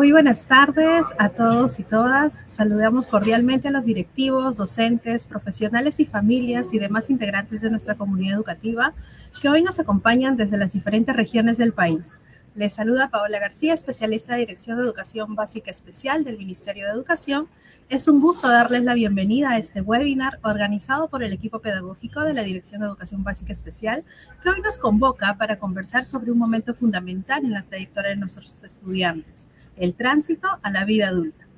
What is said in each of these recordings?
Muy buenas tardes a todos y todas. Saludamos cordialmente a los directivos, docentes, profesionales y familias y demás integrantes de nuestra comunidad educativa que hoy nos acompañan desde las diferentes regiones del país. Les saluda Paola García, especialista de Dirección de Educación Básica Especial del Ministerio de Educación. Es un gusto darles la bienvenida a este webinar organizado por el equipo pedagógico de la Dirección de Educación Básica Especial, que hoy nos convoca para conversar sobre un momento fundamental en la trayectoria de nuestros estudiantes: el tránsito a la vida adulta.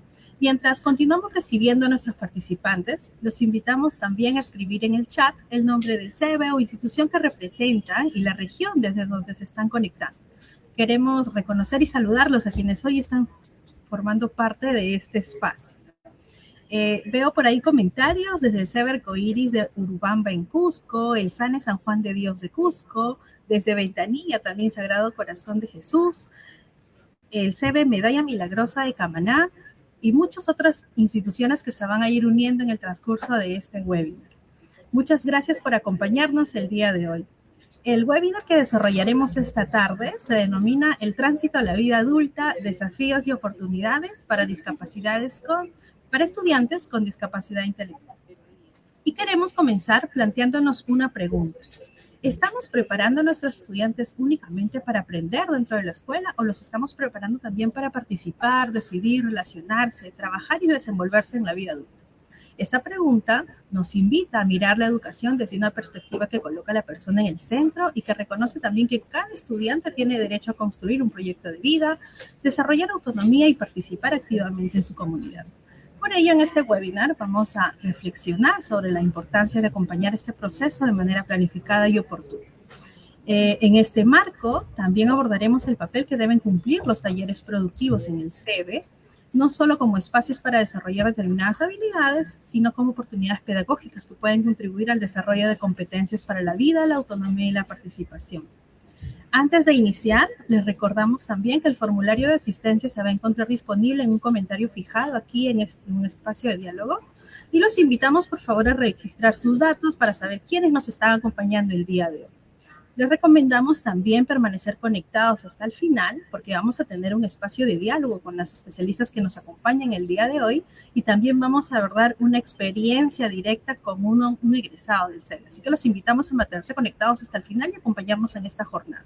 Mientras continuamos recibiendo a nuestros participantes, los invitamos también a escribir en el chat el nombre del CEBE o institución que representan y la región desde donde se están conectando. Queremos reconocer y saludarlos a quienes hoy están formando parte de este espacio. Veo por ahí comentarios desde el CEBE Arcoiris de Urubamba en Cusco, el SANE San Juan de Dios de Cusco, desde Ventanilla también Sagrado Corazón de Jesús, el CEBE Medalla Milagrosa de Camaná y muchas otras instituciones que se van a ir uniendo en el transcurso de este webinar. Muchas gracias por acompañarnos el día de hoy. El webinar que desarrollaremos esta tarde se denomina El tránsito a la vida adulta, desafíos y oportunidades para estudiantes con discapacidad intelectual. Y queremos comenzar planteándonos una pregunta. ¿Estamos preparando a nuestros estudiantes únicamente para aprender dentro de la escuela o los estamos preparando también para participar, decidir, relacionarse, trabajar y desenvolverse en la vida adulta? Esta pregunta nos invita a mirar la educación desde una perspectiva que coloca a la persona en el centro y que reconoce también que cada estudiante tiene derecho a construir un proyecto de vida, desarrollar autonomía y participar activamente en su comunidad. Por ello, en este webinar vamos a reflexionar sobre la importancia de acompañar este proceso de manera planificada y oportuna. En este marco, también abordaremos el papel que deben cumplir los talleres productivos en el CEBE, no solo como espacios para desarrollar determinadas habilidades, sino como oportunidades pedagógicas que pueden contribuir al desarrollo de competencias para la vida, la autonomía y la participación. Antes de iniciar, les recordamos también que el formulario de asistencia se va a encontrar disponible en un comentario fijado aquí en un espacio de diálogo y los invitamos por favor a registrar sus datos para saber quiénes nos están acompañando el día de hoy. Les recomendamos también permanecer conectados hasta el final porque vamos a tener un espacio de diálogo con las especialistas que nos acompañan el día de hoy y también vamos a abordar una experiencia directa con un egresado del CEBE. Así que los invitamos a mantenerse conectados hasta el final y acompañarnos en esta jornada.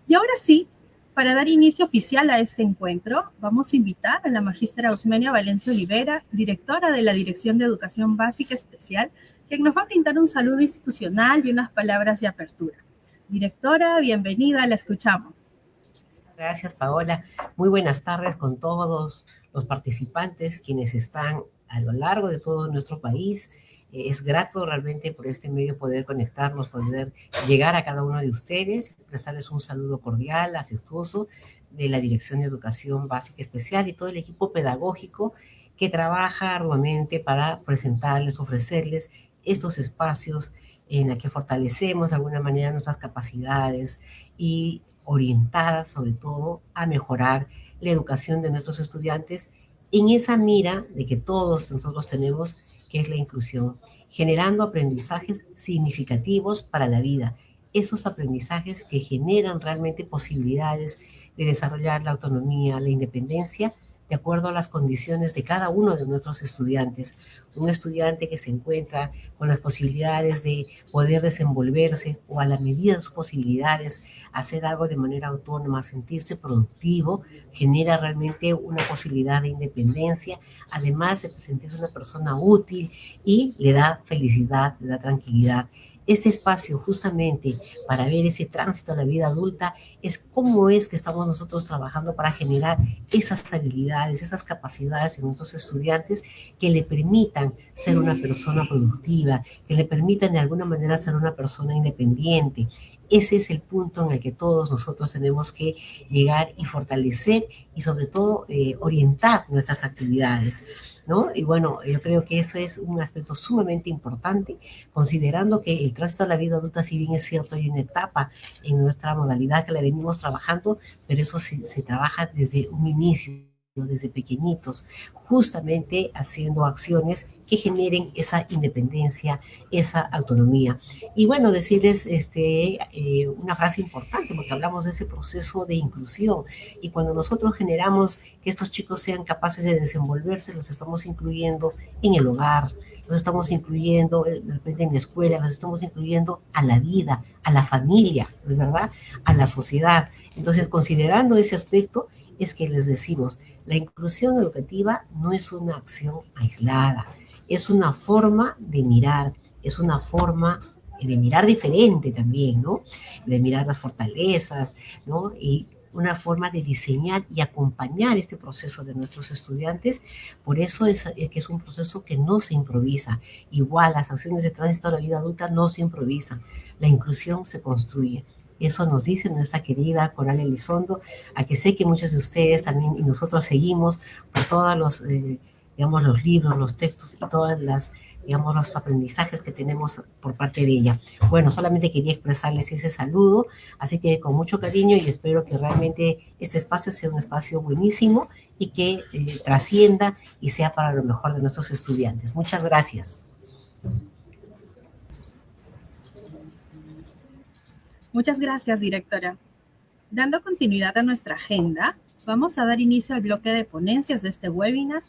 Y ahora sí, para dar inicio oficial a este encuentro, vamos a invitar a la magístera Osmeña Valencia Olivera, directora de la Dirección de Educación Básica Especial, quien nos va a brindar un saludo institucional y unas palabras de apertura. Directora, bienvenida, la escuchamos. Gracias, Paola. Muy buenas tardes con todos los participantes, quienes están a lo largo de todo nuestro país. Es grato realmente por este medio poder conectarnos, poder llegar a cada uno de ustedes, prestarles un saludo cordial, afectuoso de la Dirección de Educación Básica Especial y todo el equipo pedagógico que trabaja arduamente para presentarles, ofrecerles estos espacios en la que fortalecemos de alguna manera nuestras capacidades y orientadas sobre todo a mejorar la educación de nuestros estudiantes en esa mira de que todos nosotros tenemos, que es la inclusión, generando aprendizajes significativos para la vida, esos aprendizajes que generan realmente posibilidades de desarrollar la autonomía, la independencia, de acuerdo a las condiciones de cada uno de nuestros estudiantes. Un estudiante que se encuentra con las posibilidades de poder desenvolverse o a la medida de sus posibilidades hacer algo de manera autónoma, sentirse productivo, genera realmente una posibilidad de independencia, además de sentirse una persona útil y le da felicidad, le da tranquilidad. Este espacio justamente para ver ese tránsito a la vida adulta es cómo es que estamos nosotros trabajando para generar esas habilidades, esas capacidades en nuestros estudiantes que le permitan ser una persona productiva, que le permitan de alguna manera ser una persona independiente. Ese es el punto en el que todos nosotros tenemos que llegar y fortalecer y sobre todo orientar nuestras actividades, ¿no? Y bueno, yo creo que eso es un aspecto sumamente importante, considerando que el tránsito a la vida adulta, si bien es cierto, hay una etapa en nuestra modalidad que la venimos trabajando, pero eso se trabaja desde un inicio, desde pequeñitos, justamente haciendo acciones que generen esa independencia, esa autonomía. Y bueno, decirles una frase importante, porque hablamos de ese proceso de inclusión, y cuando nosotros generamos que estos chicos sean capaces de desenvolverse, los estamos incluyendo en el hogar, los estamos incluyendo de repente en la escuela, los estamos incluyendo a la vida, a la familia, ¿verdad? A la sociedad. Entonces, considerando ese aspecto, es que les decimos, la inclusión educativa no es una acción aislada, es una forma de mirar, es una forma de mirar diferente también, ¿no? De mirar las fortalezas, ¿no? Y una forma de diseñar y acompañar este proceso de nuestros estudiantes. Por eso es que es un proceso que no se improvisa. Igual las acciones de tránsito a la vida adulta no se improvisan. La inclusión se construye. Eso nos dice nuestra querida Coral Elizondo, a que sé que muchos de ustedes también y nosotros seguimos por todos los, digamos, los libros, los textos y todas las, digamos, los aprendizajes que tenemos por parte de ella. Bueno, solamente quería expresarles ese saludo, así que con mucho cariño y espero que realmente este espacio sea un espacio buenísimo y que trascienda y sea para lo mejor de nuestros estudiantes. Muchas gracias. Muchas gracias, directora. Dando continuidad a nuestra agenda, vamos a dar inicio al bloque de ponencias de este webinar.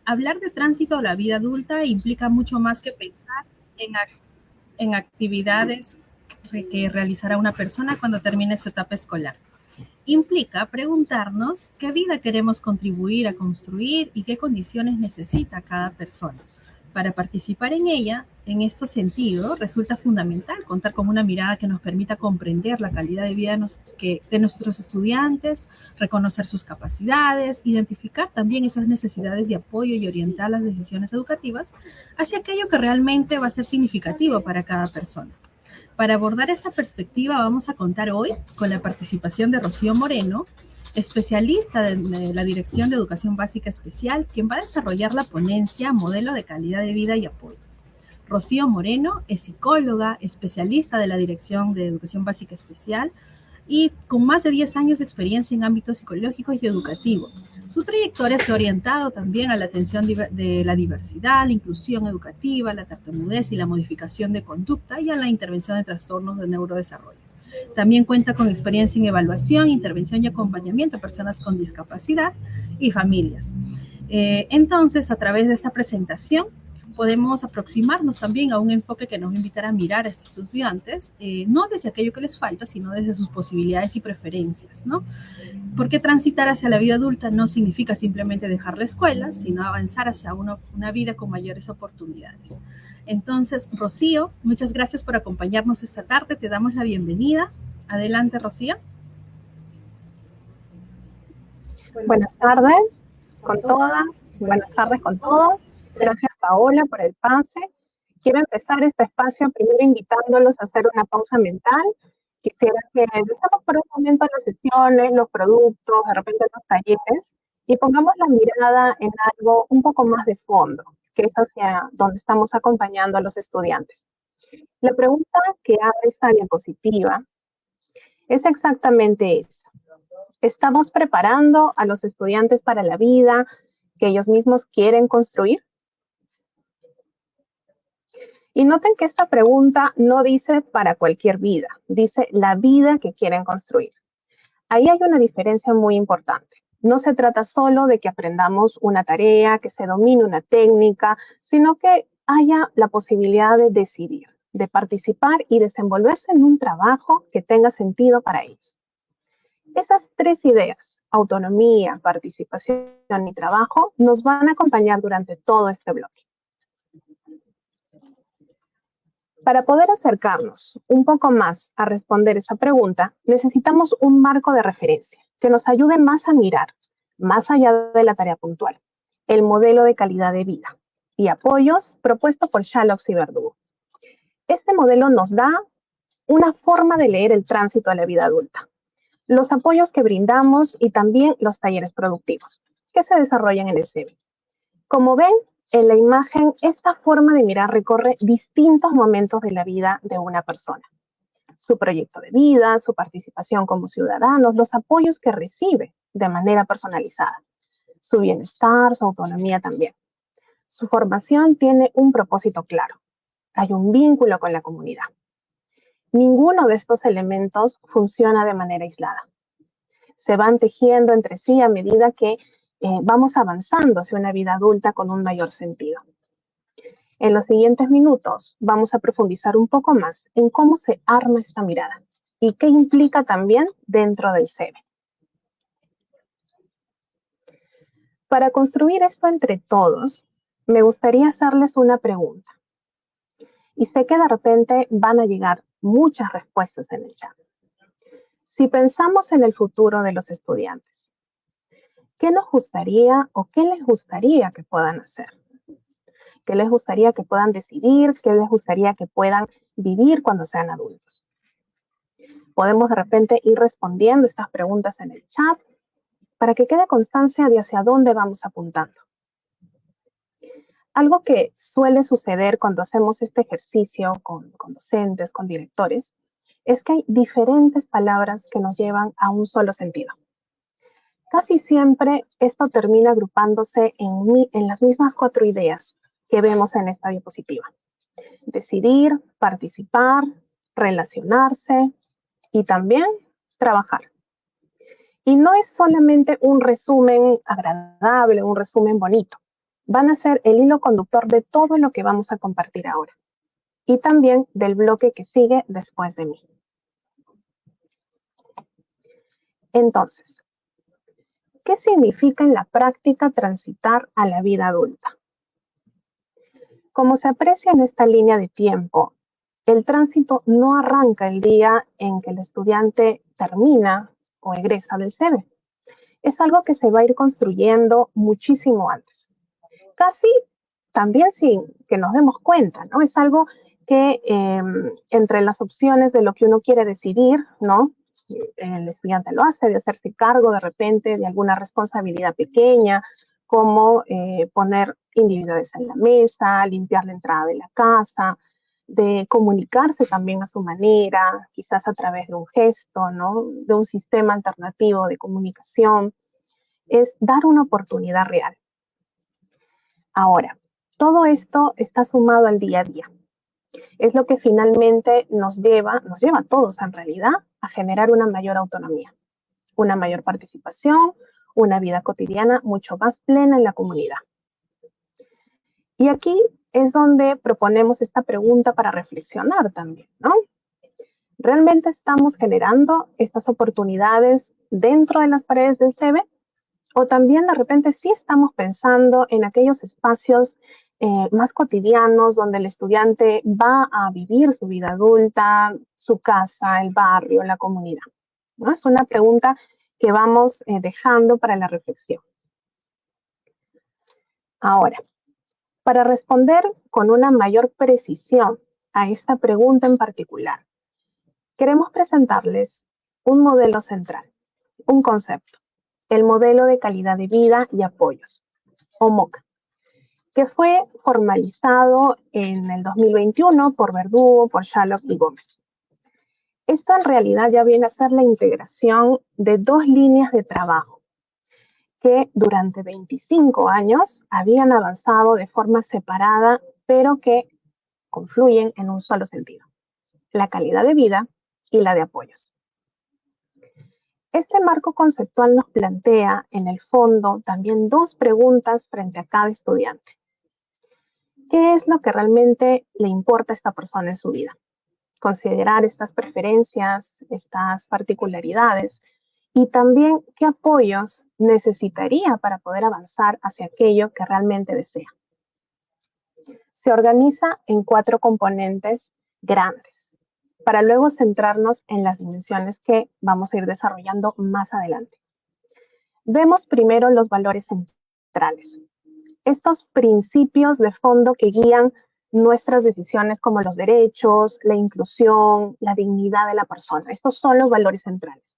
Hablar de tránsito a la vida adulta implica mucho más que pensar en actividades que realizará una persona cuando termine su etapa escolar. Implica preguntarnos qué vida queremos contribuir a construir y qué condiciones necesita cada persona. Para participar en ella, en este sentido, resulta fundamental contar con una mirada que nos permita comprender la calidad de vida de nuestros estudiantes, reconocer sus capacidades, identificar también esas necesidades de apoyo y orientar las decisiones educativas hacia aquello que realmente va a ser significativo para cada persona. Para abordar esta perspectiva vamos a contar hoy con la participación de Rocío Moreno, especialista de la Dirección de Educación Básica Especial, quien va a desarrollar la ponencia Modelo de Calidad de Vida y Apoyo. Rocío Moreno es psicóloga, especialista de la Dirección de Educación Básica Especial y con más de 10 años de experiencia en ámbitos psicológicos y educativos. Su trayectoria se ha orientado también a la atención de la diversidad, la inclusión educativa, la tartamudez y la modificación de conducta y a la intervención de trastornos de neurodesarrollo. También cuenta con experiencia en evaluación, intervención y acompañamiento a personas con discapacidad y familias. Entonces, a través de esta presentación, podemos aproximarnos también a un enfoque que nos va a invitar a mirar a estos estudiantes, no desde aquello que les falta, sino desde sus posibilidades y preferencias, ¿no? Porque transitar hacia la vida adulta no significa simplemente dejar la escuela, sino avanzar hacia una vida con mayores oportunidades. Entonces, Rocío, muchas gracias por acompañarnos esta tarde. Te damos la bienvenida. Adelante, Rocío. Buenas tardes con todas, buenas tardes con todos. Gracias, Paola, por el pase. Quiero empezar este espacio primero invitándolos a hacer una pausa mental. Quisiera que dejemos por un momento las sesiones, los productos, de repente los talleres, y pongamos la mirada en algo un poco más de fondo, que es hacia donde estamos acompañando a los estudiantes. La pregunta que abre esta diapositiva es exactamente eso. ¿Estamos preparando a los estudiantes para la vida que ellos mismos quieren construir? Y noten que esta pregunta no dice para cualquier vida, dice la vida que quieren construir. Ahí hay una diferencia muy importante. No se trata solo de que aprendamos una tarea, que se domine una técnica, sino que haya la posibilidad de decidir, de participar y desenvolverse en un trabajo que tenga sentido para ellos. Esas tres ideas, autonomía, participación y trabajo, nos van a acompañar durante todo este bloque. Para poder acercarnos un poco más a responder esa pregunta, necesitamos un marco de referencia que nos ayude más a mirar, más allá de la tarea puntual, el modelo de calidad de vida y apoyos propuesto por Shalhoubs y Verdugo. Este modelo nos da una forma de leer el tránsito a la vida adulta, los apoyos que brindamos y también los talleres productivos que se desarrollan en el CEBI. Como ven, en la imagen, esta forma de mirar recorre distintos momentos de la vida de una persona. Su proyecto de vida, su participación como ciudadanos, los apoyos que recibe de manera personalizada. su bienestar, su autonomía también. Su formación tiene un propósito claro. Hay un vínculo con la comunidad. Ninguno de estos elementos funciona de manera aislada. Se van tejiendo entre sí a medida que vamos avanzando hacia una vida adulta con un mayor sentido. En los siguientes minutos vamos a profundizar un poco más en cómo se arma esta mirada y qué implica también dentro del CEBE. Para construir esto entre todos, me gustaría hacerles una pregunta. Y sé que de repente van a llegar muchas respuestas en el chat. Si pensamos en el futuro de los estudiantes, ¿qué nos gustaría o qué les gustaría que puedan hacer? ¿Qué les gustaría que puedan decidir? ¿Qué les gustaría que puedan vivir cuando sean adultos? Podemos de repente ir respondiendo estas preguntas en el chat para que quede constancia de hacia dónde vamos apuntando. Algo que suele suceder cuando hacemos este ejercicio con docentes, con directores, es que hay diferentes palabras que nos llevan a un solo sentido. Casi siempre esto termina agrupándose en las mismas 4 ideas que vemos en esta diapositiva. Decidir, participar, relacionarse y también trabajar. Y no es solamente un resumen agradable, un resumen bonito. Van a ser el hilo conductor de todo lo que vamos a compartir ahora. Y también del bloque que sigue después de mí. Entonces, ¿qué significa en la práctica transitar a la vida adulta? Como se aprecia en esta línea de tiempo, el tránsito no arranca el día en que el estudiante termina o egresa del CEBE. Es algo que se va a ir construyendo muchísimo antes. Casi también sin que nos demos cuenta, ¿no? Es algo que entre las opciones de lo que uno quiere decidir, ¿no? El estudiante lo hace, de hacerse cargo de repente de alguna responsabilidad pequeña, como poner individuales en la mesa, limpiar la entrada de la casa, de comunicarse también a su manera, quizás a través de un gesto, ¿no? De un sistema alternativo de comunicación. Es dar una oportunidad real. Ahora, todo esto está sumado al día a día. Es lo que finalmente nos lleva a todos en realidad a generar una mayor autonomía, una mayor participación, una vida cotidiana mucho más plena en la comunidad. Y aquí es donde proponemos esta pregunta para reflexionar también, ¿no? ¿Realmente estamos generando estas oportunidades dentro de las paredes del CEBE? O también de repente sí estamos pensando en aquellos espacios más cotidianos donde el estudiante va a vivir su vida adulta, su casa, el barrio, la comunidad, ¿no? Es una pregunta que vamos dejando para la reflexión. Ahora, para responder con una mayor precisión a esta pregunta en particular, queremos presentarles un modelo central, un concepto, el modelo de calidad de vida y apoyos, o MOCA, que fue formalizado en el 2021 por Verdugo, por Shalhoub y Gómez. Esto en realidad ya viene a ser la integración de 2 líneas de trabajo que durante 25 años habían avanzado de forma separada, pero que confluyen en un solo sentido, la calidad de vida y la de apoyos. Este marco conceptual nos plantea, en el fondo, también 2 preguntas frente a cada estudiante. ¿Qué es lo que realmente le importa a esta persona en su vida? Considerar estas preferencias, estas particularidades y también qué apoyos necesitaría para poder avanzar hacia aquello que realmente desea. Se organiza en 4 componentes grandes para luego centrarnos en las dimensiones que vamos a ir desarrollando más adelante. Vemos primero los valores centrales. Estos principios de fondo que guían nuestras decisiones como los derechos, la inclusión, la dignidad de la persona. Estos son los valores centrales.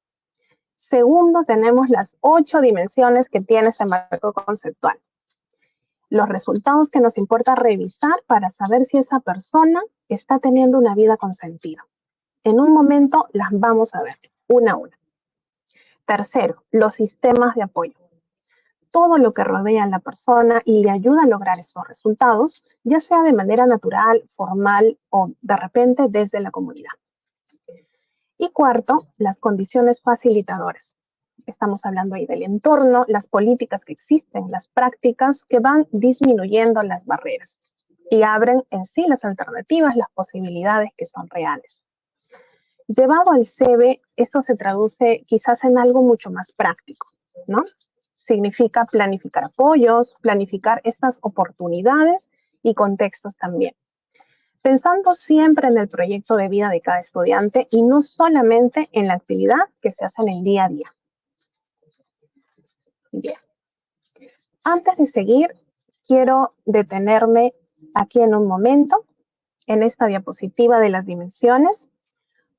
Segundo, tenemos las 8 dimensiones que tiene este marco conceptual. Los resultados que nos importa revisar para saber si esa persona está teniendo una vida con sentido. En un momento las vamos a ver, una a una. Tercero, los sistemas de apoyo. todo lo que rodea a la persona y le ayuda a lograr estos resultados, ya sea de manera natural, formal o de repente desde la comunidad. Y cuarto, las condiciones facilitadoras. Estamos hablando ahí del entorno, las políticas que existen, las prácticas que van disminuyendo las barreras y abren en sí las alternativas, las posibilidades que son reales. Llevado al CEBE, esto se traduce quizás en algo mucho más práctico, ¿no? Significa planificar apoyos, planificar estas oportunidades y contextos también. Pensando siempre en el proyecto de vida de cada estudiante y no solamente en la actividad que se hace en el día a día. Bien. Antes de seguir, quiero detenerme aquí en un momento, en esta diapositiva de las dimensiones,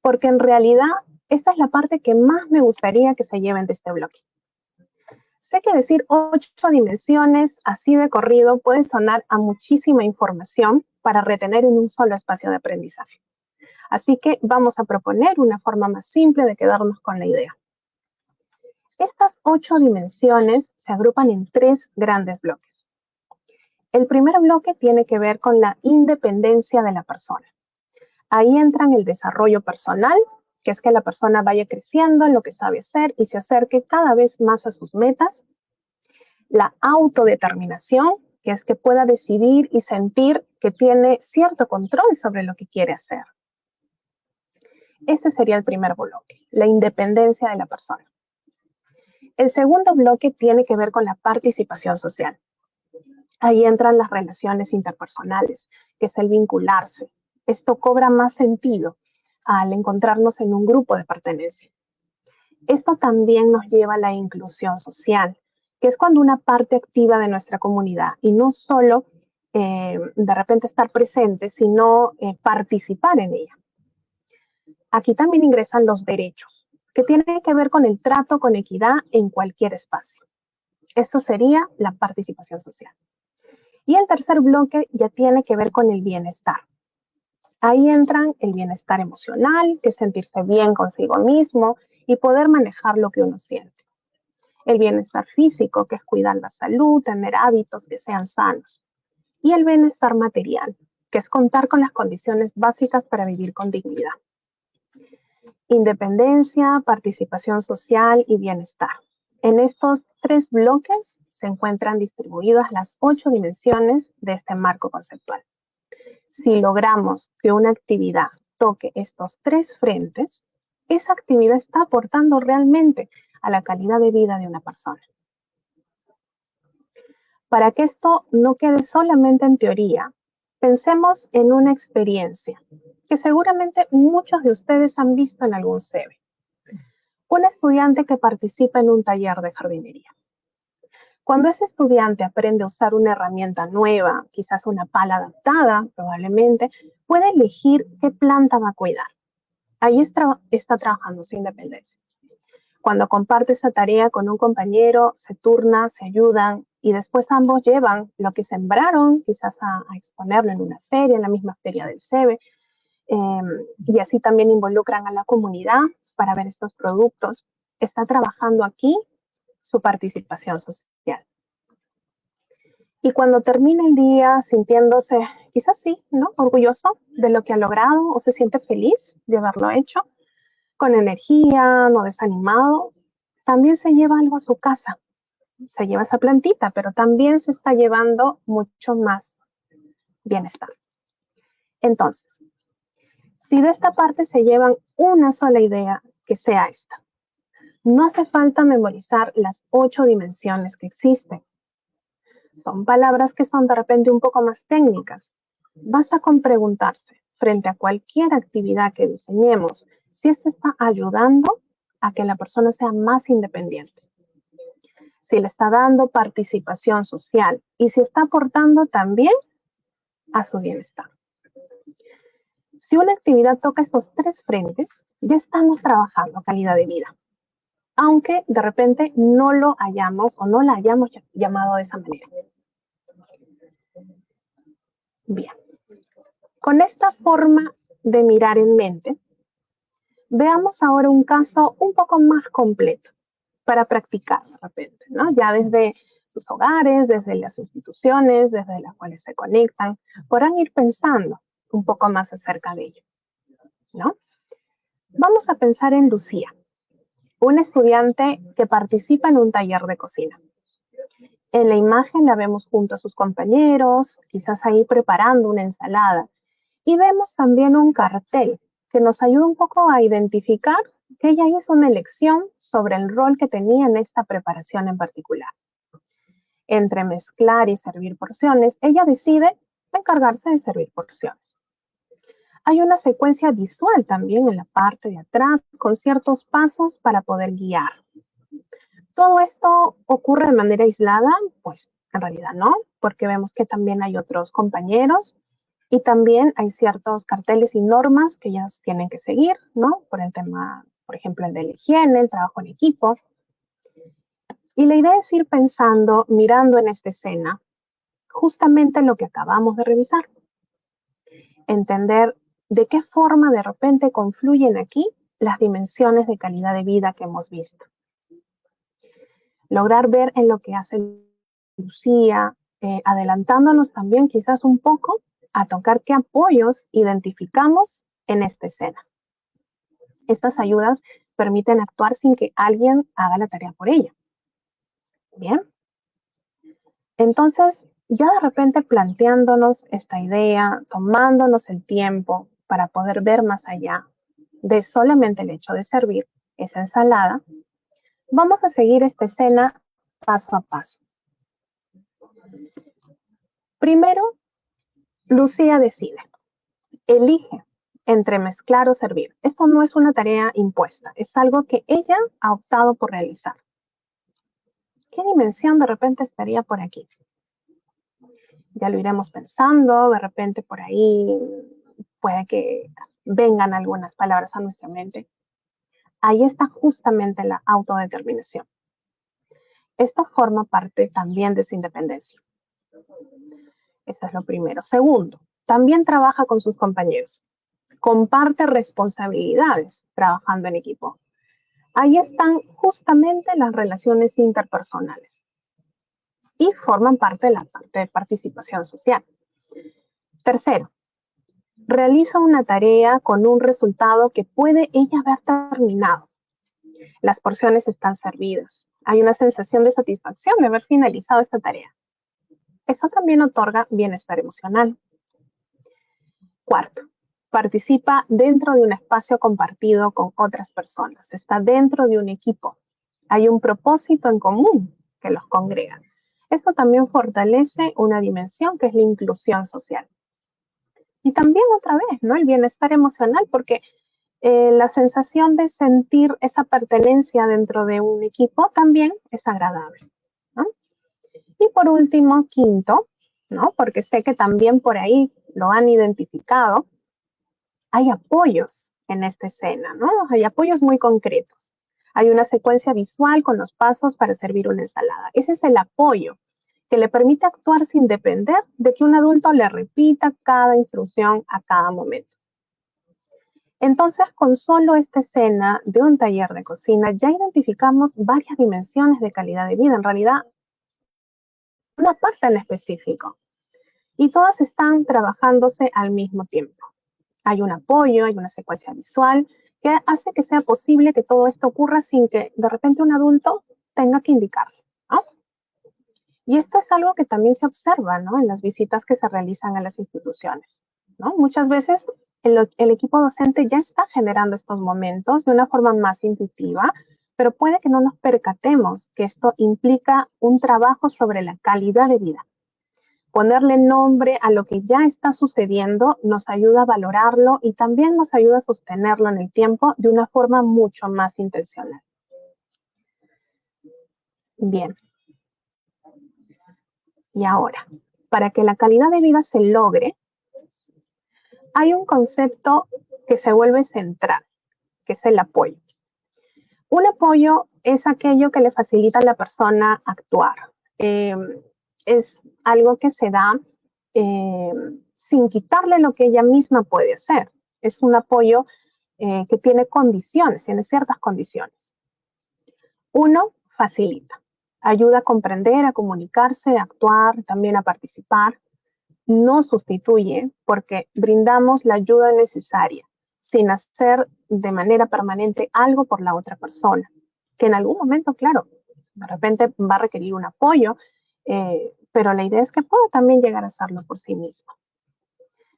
porque en realidad esta es la parte que más me gustaría que se lleven de este bloque. Sé que decir 8 dimensiones así de corrido puede sonar a muchísima información para retener en un solo espacio de aprendizaje. Así que vamos a proponer una forma más simple de quedarnos con la idea. Estas 8 dimensiones se agrupan en 3 grandes bloques. El primer bloque tiene que ver con la independencia de la persona. Ahí entran el desarrollo personal, que es que la persona vaya creciendo en lo que sabe hacer y se acerque cada vez más a sus metas. La autodeterminación, que es que pueda decidir y sentir que tiene cierto control sobre lo que quiere hacer. Ese sería el primer bloque, la independencia de la persona. El segundo bloque tiene que ver con la participación social. Ahí entran las relaciones interpersonales, que es el vincularse. Esto cobra más sentido al encontrarnos en un grupo de pertenencia. Esto también nos lleva a la inclusión social, que es cuando una parte activa de nuestra comunidad, y no solo de repente estar presente, sino participar en ella. Aquí también ingresan los derechos, que tienen que ver con el trato con equidad en cualquier espacio. Esto sería la participación social. Y el tercer bloque ya tiene que ver con el bienestar. Ahí entran el bienestar emocional, que es sentirse bien consigo mismo y poder manejar lo que uno siente. El bienestar físico, que es cuidar la salud, tener hábitos que sean sanos. Y el bienestar material, que es contar con las condiciones básicas para vivir con dignidad. Independencia, participación social y bienestar. En estos 3 bloques se encuentran distribuidas las 8 dimensiones de este marco conceptual. Si logramos que una actividad toque estos 3 frentes, esa actividad está aportando realmente a la calidad de vida de una persona. Para que esto no quede solamente en teoría, pensemos en una experiencia que seguramente muchos de ustedes han visto en algún CEBE. Un estudiante que participa en un taller de jardinería. Cuando ese estudiante aprende a usar una herramienta nueva, quizás una pala adaptada, probablemente, puede elegir qué planta va a cuidar. Ahí está trabajando su independencia. Cuando comparte esa tarea con un compañero, se turnan, se ayudan y después ambos llevan lo que sembraron, quizás a exponerlo en una feria, en la misma feria del CEBE, y así también involucran a la comunidad para ver estos productos. Está trabajando aquí su participación social. Y cuando termina el día sintiéndose, quizás sí, ¿no?, orgulloso de lo que ha logrado o se siente feliz de haberlo hecho, con energía, no desanimado, también se lleva algo a su casa. Se lleva esa plantita, pero también se está llevando mucho más bienestar. Entonces, si de esta parte se llevan una sola idea, que sea esta. No hace falta memorizar las 8 dimensiones que existen. Son palabras que son de repente un poco más técnicas. Basta con preguntarse frente a cualquier actividad que diseñemos si esto está ayudando a que la persona sea más independiente. Si le está dando participación social y si está aportando también a su bienestar. Si una actividad toca estos 3 frentes, ya estamos trabajando calidad de vida. Aunque de repente no lo hayamos o no la hayamos llamado de esa manera. Bien. Con esta forma de mirar en mente, veamos ahora un caso un poco más completo para practicar de repente, ¿no? Ya desde sus hogares, desde las instituciones, desde las cuales se conectan, podrán ir pensando un poco más acerca de ello, ¿no? Vamos a pensar en Lucía, una estudiante que participa en un taller de cocina. En la imagen la vemos junto a sus compañeros, quizás ahí preparando una ensalada. Y vemos también un cartel que nos ayuda un poco a identificar que ella hizo una elección sobre el rol que tenía en esta preparación en particular. Entre mezclar y servir porciones, ella decide encargarse de servir porciones. Hay una secuencia visual también en la parte de atrás con ciertos pasos para poder guiar. ¿Todo esto ocurre de manera aislada? Pues en realidad no, porque vemos que también hay otros compañeros y también hay ciertos carteles y normas que ellas tienen que seguir, ¿no? Por el tema, por ejemplo, el de la higiene, el trabajo en equipo. Y la idea es ir pensando, mirando en esta escena, justamente lo que acabamos de revisar. Entender de qué forma de repente confluyen aquí las dimensiones de calidad de vida que hemos visto. Lograr ver en lo que hace Lucía, adelantándonos también quizás un poco a tocar qué apoyos identificamos en esta escena. Estas ayudas permiten actuar sin que alguien haga la tarea por ella. Bien. Entonces, ya de repente planteándonos esta idea, tomándonos el tiempo para poder ver más allá de solamente el hecho de servir esa ensalada, vamos a seguir esta escena paso a paso. Primero, Lucía decide, elige entre mezclar o servir. Esto no es una tarea impuesta, es algo que ella ha optado por realizar. ¿Qué dimensión de repente estaría por aquí? Ya lo iremos pensando, de repente por ahí puede que vengan algunas palabras a nuestra mente. Ahí está justamente la autodeterminación. Esto forma parte también de su independencia. Eso es lo primero. Segundo, también trabaja con sus compañeros. Comparte responsabilidades trabajando en equipo. Ahí están justamente las relaciones interpersonales y forman parte de la parte de participación social. Tercero, realiza una tarea con un resultado que puede ella haber terminado. Las porciones están servidas. Hay una sensación de satisfacción de haber finalizado esta tarea. Eso también otorga bienestar emocional. Cuarto, participa dentro de un espacio compartido con otras personas. Está dentro de un equipo. Hay un propósito en común que los congrega. Eso también fortalece una dimensión que es la inclusión social. Y también otra vez, ¿no? El bienestar emocional, porque la sensación de sentir esa pertenencia dentro de un equipo también es agradable, ¿no? Y por último, quinto, ¿no? Porque sé que también por ahí lo han identificado, hay apoyos en esta escena, ¿no? Hay apoyos muy concretos. Hay una secuencia visual con los pasos para servir una ensalada. Ese es el apoyo que le permite actuar sin depender de que un adulto le repita cada instrucción a cada momento. Entonces, con solo esta escena de un taller de cocina, ya identificamos varias dimensiones de calidad de vida. En realidad, una parte en específico. Y todas están trabajándose al mismo tiempo. Hay un apoyo, hay una secuencia visual que hace que sea posible que todo esto ocurra sin que de repente un adulto tenga que indicarlo, ¿no? Y esto es algo que también se observa, ¿no? En las visitas que se realizan a las instituciones, ¿no? Muchas veces el equipo docente ya está generando estos momentos de una forma más intuitiva, pero puede que no nos percatemos que esto implica un trabajo sobre la calidad de vida. Ponerle nombre a lo que ya está sucediendo nos ayuda a valorarlo y también nos ayuda a sostenerlo en el tiempo de una forma mucho más intencional. Bien. Y ahora, para que la calidad de vida se logre, hay un concepto que se vuelve central, que es el apoyo. Un apoyo es aquello que le facilita a la persona actuar. Es algo que se da sin quitarle lo que ella misma puede hacer. Es un apoyo que tiene condiciones, tiene ciertas condiciones. Uno, facilita. ayuda a comprender, a comunicarse, a actuar, también a participar. No sustituye porque brindamos la ayuda necesaria sin hacer de manera permanente algo por la otra persona, que en algún momento, claro, de repente va a requerir un apoyo, pero la idea es que pueda también llegar a hacerlo por sí mismo.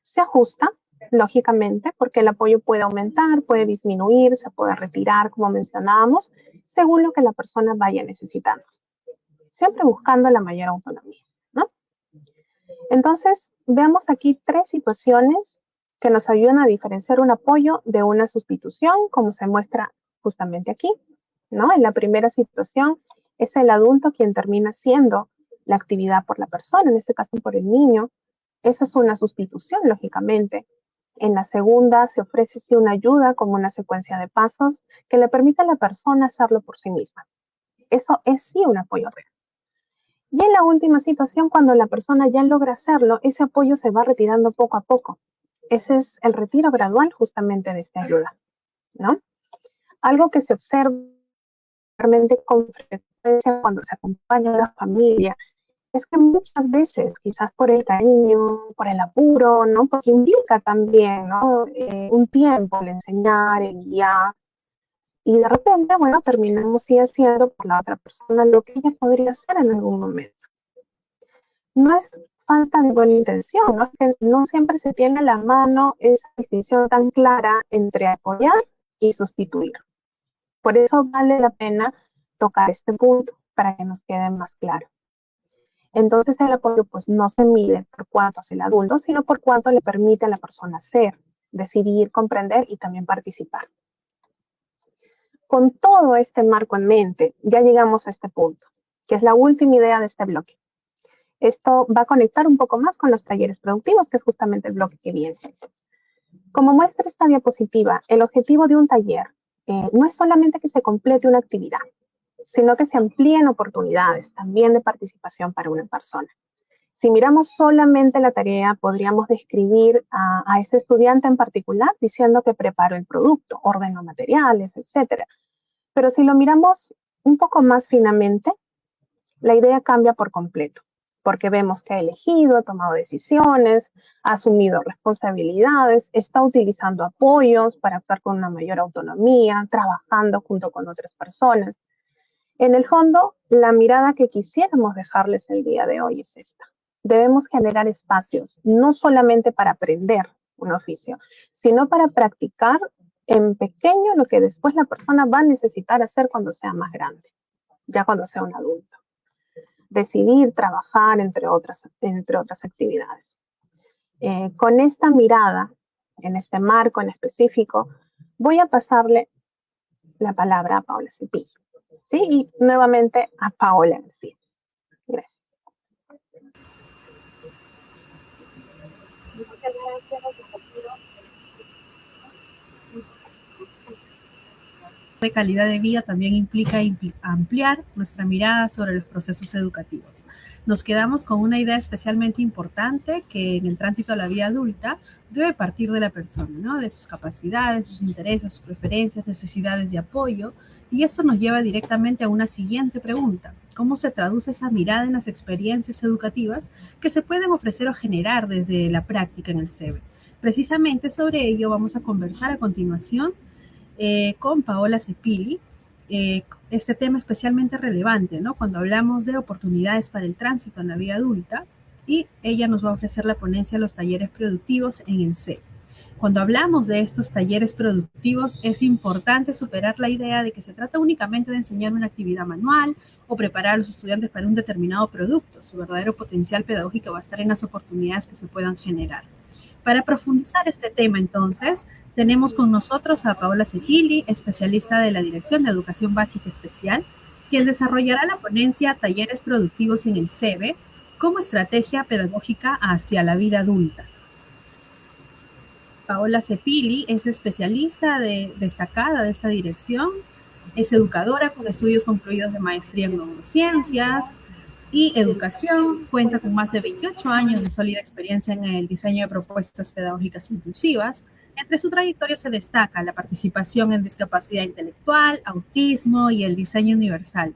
Se ajusta, lógicamente, porque el apoyo puede aumentar, puede disminuir, se puede retirar, como mencionábamos, según lo que la persona vaya necesitando, siempre buscando la mayor autonomía, ¿no? Entonces, veamos aquí 3 situaciones que nos ayudan a diferenciar un apoyo de una sustitución, como se muestra justamente aquí, ¿no? En la primera situación es el adulto quien termina siendo la actividad por la persona, en este caso por el niño. Eso es una sustitución, lógicamente. En la segunda se ofrece sí una ayuda como una secuencia de pasos que le permite a la persona hacerlo por sí misma. Eso es sí un apoyo real. Y en la última situación, cuando la persona ya logra hacerlo, ese apoyo se va retirando poco a poco. Ese es el retiro gradual justamente de esta ayuda, ¿no? Algo que se observa realmente con frecuencia cuando se acompaña a la familia es que muchas veces, quizás por el cariño, por el apuro, ¿no? Porque implica también, ¿no? Un tiempo el enseñar, el guiar, y de repente, bueno, terminamos sí haciendo por la otra persona lo que ella podría hacer en algún momento. No es falta de buena intención, ¿no? Es que no siempre se tiene a la mano esa distinción tan clara entre apoyar y sustituir. Por eso vale la pena tocar este punto para que nos quede más claro. Entonces el apoyo pues no se mide por cuánto hace el adulto, sino por cuánto le permite a la persona ser, decidir, comprender y también participar. Con todo este marco en mente, ya llegamos a este punto, que es la última idea de este bloque. Esto va a conectar un poco más con los talleres productivos, que es justamente el bloque que viene. Como muestra esta diapositiva, el objetivo de un taller no es solamente que se complete una actividad, sino que se amplíen oportunidades también de participación para una persona. Si miramos solamente la tarea, podríamos describir a este estudiante en particular diciendo que preparó el producto, ordenó materiales, etc. Pero si lo miramos un poco más finamente, la idea cambia por completo, porque vemos que ha elegido, ha tomado decisiones, ha asumido responsabilidades, está utilizando apoyos para actuar con una mayor autonomía, trabajando junto con otras personas. En el fondo, la mirada que quisiéramos dejarles el día de hoy es esta. Debemos generar espacios, no solamente para aprender un oficio, sino para practicar en pequeño lo que después la persona va a necesitar hacer cuando sea más grande, ya cuando sea un adulto. Decidir, trabajar, entre otras actividades. Con esta mirada, en este marco en específico, voy a pasarle la palabra a Paola Cepillo. ¿Sí? Y nuevamente a Paola en sí. Gracias. De calidad de vida también implica ampliar nuestra mirada sobre los procesos educativos. Nos quedamos con una idea especialmente importante que en el tránsito a la vida adulta debe partir de la persona, ¿no? De sus capacidades, sus intereses, sus preferencias, necesidades de apoyo. Y esto nos lleva directamente a una siguiente pregunta. ¿Cómo se traduce esa mirada en las experiencias educativas que se pueden ofrecer o generar desde la práctica en el CEBE? Precisamente sobre ello vamos a conversar a continuación con Paola Cepilli, este tema especialmente relevante, ¿no? Cuando hablamos de oportunidades para el tránsito en la vida adulta, y ella nos va a ofrecer la ponencia de los talleres productivos en el CEBE. Cuando hablamos de estos talleres productivos, es importante superar la idea de que se trata únicamente de enseñar una actividad manual o preparar a los estudiantes para un determinado producto. Su verdadero potencial pedagógico va a estar en las oportunidades que se puedan generar. Para profundizar este tema, entonces, tenemos con nosotros a Paola Cepilli, especialista de la Dirección de Educación Básica Especial, quien desarrollará la ponencia Talleres Productivos en el CEBE como estrategia pedagógica hacia la vida adulta. Paola Cepilli es especialista destacada de esta dirección, es educadora con estudios concluidos de maestría en neurociencias y educación, cuenta con más de 28 años de sólida experiencia en el diseño de propuestas pedagógicas inclusivas. Entre su trayectoria se destaca la participación en discapacidad intelectual, autismo y el diseño universal.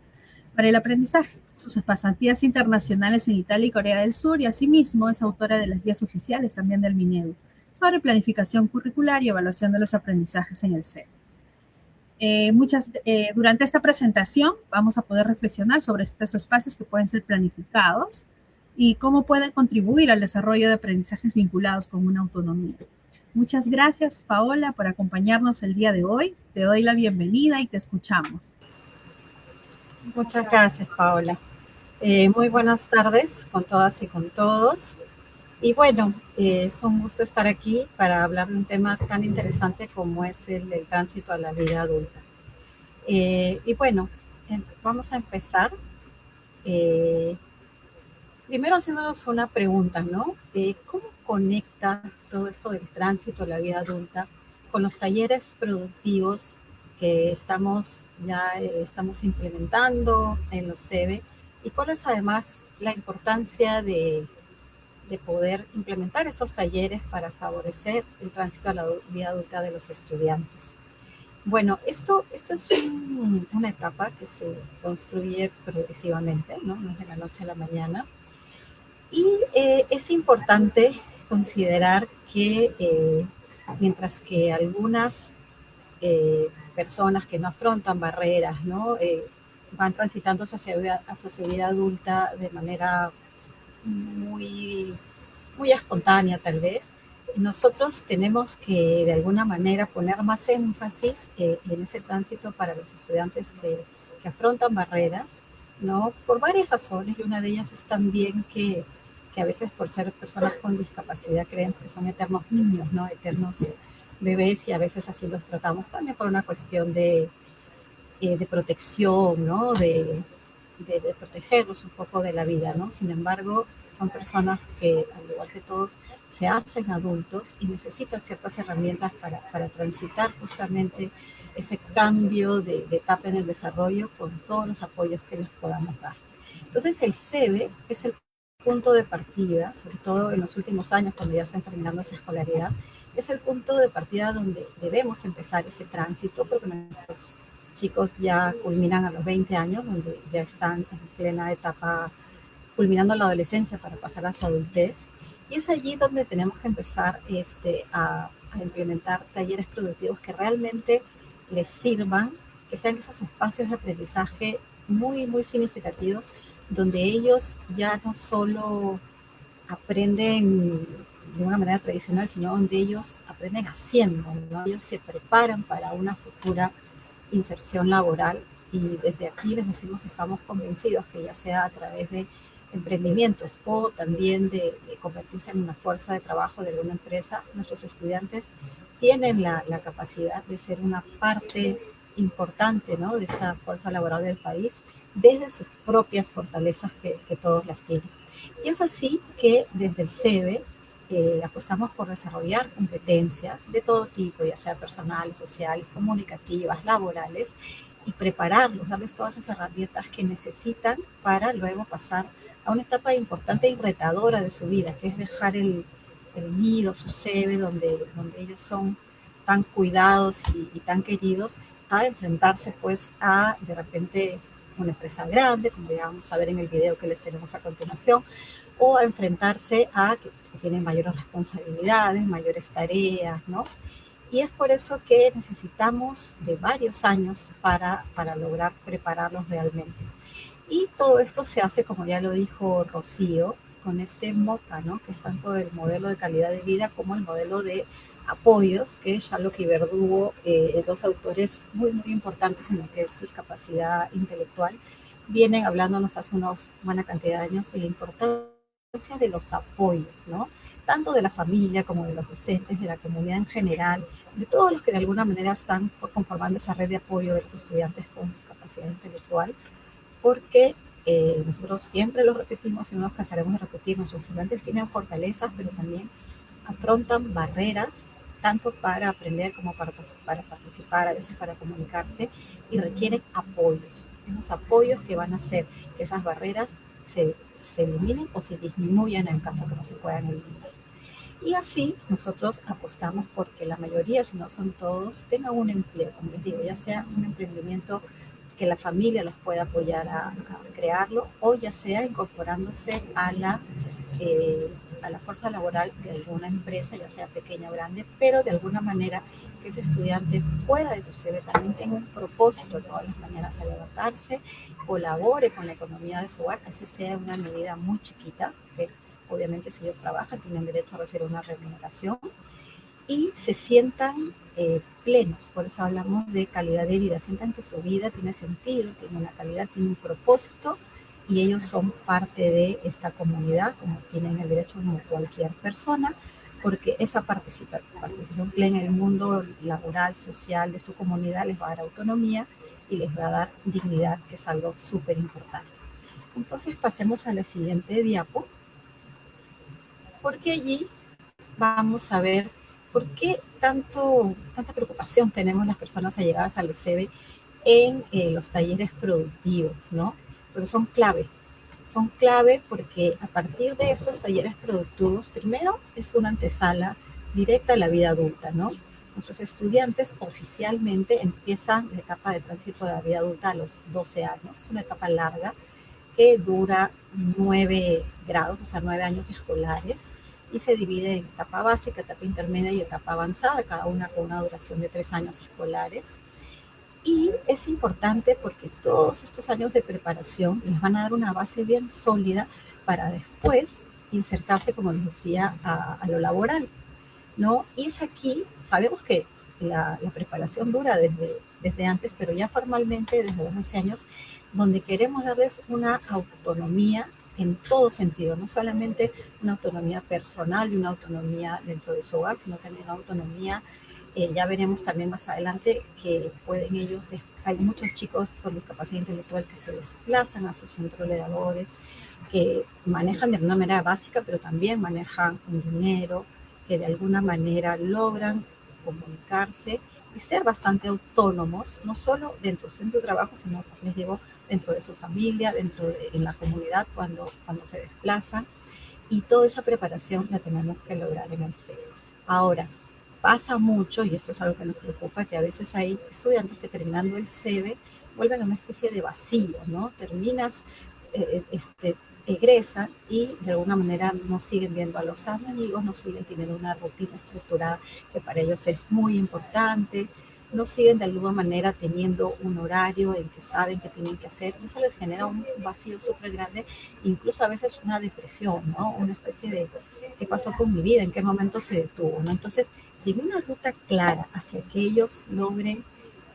para el aprendizaje, sus pasantías internacionales en Italia y Corea del Sur, y asimismo es autora de las guías oficiales también del Minedu sobre planificación curricular y evaluación de los aprendizajes en el SEA. Durante esta presentación vamos a poder reflexionar sobre estos espacios que pueden ser planificados y cómo pueden contribuir al desarrollo de aprendizajes vinculados con una autonomía. Muchas gracias, Paola, por acompañarnos el día de hoy. Te doy la bienvenida y te escuchamos. Muchas gracias, Paola. Muy buenas tardes con todas y con todos. Y bueno, es un gusto estar aquí para hablar de un tema tan interesante como es el tránsito a la vida adulta. Y bueno, vamos a empezar. Primero haciéndonos una pregunta, ¿no? ¿Cómo conecta todo esto del tránsito a la vida adulta con los talleres productivos que estamos implementando en los CEBE? ¿Y cuál es además la importancia de poder implementar esos talleres para favorecer el tránsito a la vida adulta de los estudiantes? Bueno, esto es una etapa que se construye progresivamente, ¿no? No es de la noche a la mañana. Y es importante considerar que mientras que algunas personas que no afrontan barreras, ¿no? Van transitando hacia su vida adulta de manera muy espontánea tal vez, nosotros tenemos que de alguna manera poner más énfasis en ese tránsito para los estudiantes que afrontan barreras, ¿no? Por varias razones, y una de ellas es también que a veces por ser personas con discapacidad creemos que son eternos niños, ¿no? Eternos bebés, y a veces así los tratamos también por una cuestión de protección, ¿no? De protegerlos un poco de la vida, ¿no? Sin embargo, son personas que, al igual que todos, se hacen adultos y necesitan ciertas herramientas para transitar justamente ese cambio de etapa en el desarrollo con todos los apoyos que les podamos dar. Entonces, el CEBE es el punto de partida, sobre todo en los últimos años, cuando ya están terminando su escolaridad, es el punto de partida donde debemos empezar ese tránsito, porque nuestros chicos ya culminan a los 20 años, donde ya están en plena etapa, culminando la adolescencia para pasar a su adultez. Y es allí donde tenemos que empezar a implementar talleres productivos que realmente les sirvan, que sean esos espacios de aprendizaje muy, muy significativos, donde ellos ya no solo aprenden de una manera tradicional, sino donde ellos aprenden haciendo, ¿no? Ellos se preparan para una futura inserción laboral, y desde aquí les decimos que estamos convencidos que ya sea a través de emprendimientos o también de convertirse en una fuerza de trabajo de alguna empresa, nuestros estudiantes tienen la capacidad de ser una parte importante, ¿no? De esta fuerza laboral del país desde sus propias fortalezas que todos las tienen. Y es así que desde el CEBE apostamos por desarrollar competencias de todo tipo, ya sea personales, sociales, comunicativas, laborales, y prepararlos, darles todas esas herramientas que necesitan para luego pasar a una etapa importante y retadora de su vida, que es dejar el nido, su sebe, donde ellos son tan cuidados y tan queridos, a enfrentarse pues a de repente una empresa grande, como ya vamos a ver en el video que les tenemos a continuación, o a enfrentarse a que tienen mayores responsabilidades, mayores tareas, ¿no? Y es por eso que necesitamos de varios años para lograr prepararlos realmente. Y todo esto se hace, como ya lo dijo Rocío, con este MOCA, ¿no? Que es tanto el modelo de calidad de vida como el modelo de apoyos, que Sherlock y Verdugo, dos autores muy, muy importantes en lo que es discapacidad intelectual, vienen hablándonos hace una buena cantidad de años de la importancia de los apoyos, ¿no? Tanto de la familia como de los docentes, de la comunidad en general, de todos los que de alguna manera están conformando esa red de apoyo de los estudiantes con discapacidad intelectual, porque nosotros siempre lo repetimos y no nos cansaremos de repetir, nuestros estudiantes tienen fortalezas, pero también afrontan barreras, tanto para aprender como para participar, a veces para comunicarse, y requieren apoyos, unos apoyos que van a hacer que esas barreras se eliminen o se disminuyan en caso que no se puedan eliminar. Y así nosotros apostamos porque la mayoría, si no son todos, tengan un empleo, como les digo, ya sea un emprendimiento que la familia los pueda apoyar a crearlo, o ya sea incorporándose a la fuerza laboral de alguna empresa, ya sea pequeña o grande, pero de alguna manera que ese estudiante fuera de su sede también tenga un propósito todas las mañanas al levantarse, colabore con la economía de su hogar, así sea una medida muy chiquita, que obviamente si ellos trabajan tienen derecho a recibir una remuneración, y se sientan plenos. Por eso hablamos de calidad de vida, sientan que su vida tiene sentido, tiene una calidad, tiene un propósito, y ellos son parte de esta comunidad, como tienen el derecho como cualquier persona, porque esa participación plena en el mundo laboral, social de su comunidad les va a dar autonomía y les va a dar dignidad, que es algo súper importante. Entonces pasemos a la siguiente diapo, porque allí vamos a ver por qué tanta preocupación tenemos las personas allegadas al OCEBE en los talleres productivos, ¿no? Pero son clave porque a partir de estos talleres productivos, primero es una antesala directa a la vida adulta, ¿no? Nuestros estudiantes oficialmente empiezan la etapa de tránsito de la vida adulta a los 12 años, es una etapa larga que dura 9 grados, o sea, 9 años escolares, y se divide en etapa básica, etapa intermedia y etapa avanzada, cada una con una duración de 3 años escolares. Y es importante porque todos estos años de preparación les van a dar una base bien sólida para después insertarse, como les decía, a lo laboral, ¿no? Y es aquí, sabemos que la preparación dura desde antes, pero ya formalmente desde los 12 años, donde queremos darles una autonomía en todo sentido, no solamente una autonomía personal y una autonomía dentro de su hogar, sino también una autonomía, ya veremos también más adelante que pueden ellos, hay muchos chicos con discapacidad intelectual que se desplazan a sus centros de labores, que manejan de una manera básica, pero también manejan un dinero, que de alguna manera logran comunicarse y ser bastante autónomos, no solo dentro del centro de trabajo, sino, como les digo, dentro de su familia, en la comunidad cuando se desplazan, y toda esa preparación la tenemos que lograr en el CEBE. Ahora, pasa mucho, y esto es algo que nos preocupa, que a veces hay estudiantes que terminando el CEBE vuelven a una especie de vacío, ¿no? Terminas, egresan y de alguna manera no siguen viendo a los amigos, no siguen teniendo una rutina estructurada que para ellos es muy importante, no siguen de alguna manera teniendo un horario en que saben que tienen que hacer, y eso les genera un vacío súper grande, incluso a veces una depresión, ¿no? Una especie de ¿qué pasó con mi vida? ¿En qué momento se detuvo? ¿No? Entonces, sin una ruta clara hacia que ellos logren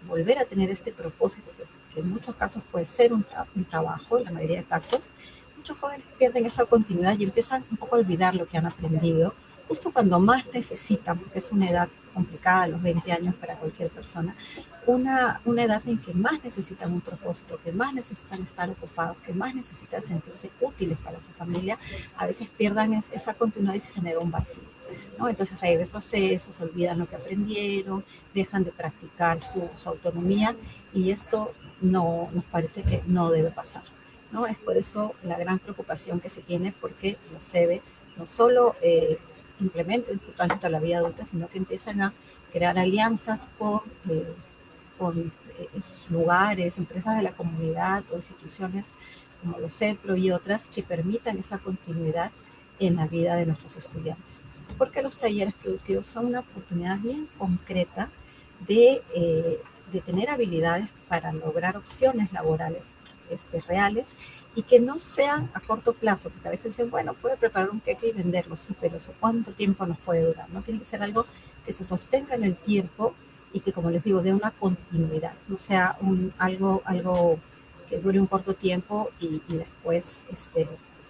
volver a tener este propósito, que en muchos casos puede ser un trabajo, en la mayoría de casos, muchos jóvenes pierden esa continuidad y empiezan un poco a olvidar lo que han aprendido, justo cuando más necesitan, porque es una edad complicada, los 20 años para cualquier persona, una edad en que más necesitan un propósito, que más necesitan estar ocupados, que más necesitan sentirse útiles para su familia, a veces pierdan esa continuidad y se genera un vacío, ¿no? Entonces hay retrocesos, se olvidan lo que aprendieron, dejan de practicar su autonomía, y esto nos parece que no debe pasar, ¿no? Es por eso la gran preocupación que se tiene, porque los CEBE no solo implementen su tránsito a la vida adulta, sino que empiezan a crear alianzas con lugares, empresas de la comunidad o instituciones como los CEPRO y otras que permitan esa continuidad en la vida de nuestros estudiantes. Porque los talleres productivos son una oportunidad bien concreta de tener habilidades para lograr opciones laborales reales, y que no sean a corto plazo, porque a veces dicen, bueno, puede preparar un queque y venderlo, sí, pero eso, ¿cuánto tiempo nos puede durar? No tiene que ser algo que se sostenga en el tiempo y que, como les digo, dé una continuidad, no sea algo que dure un corto tiempo y después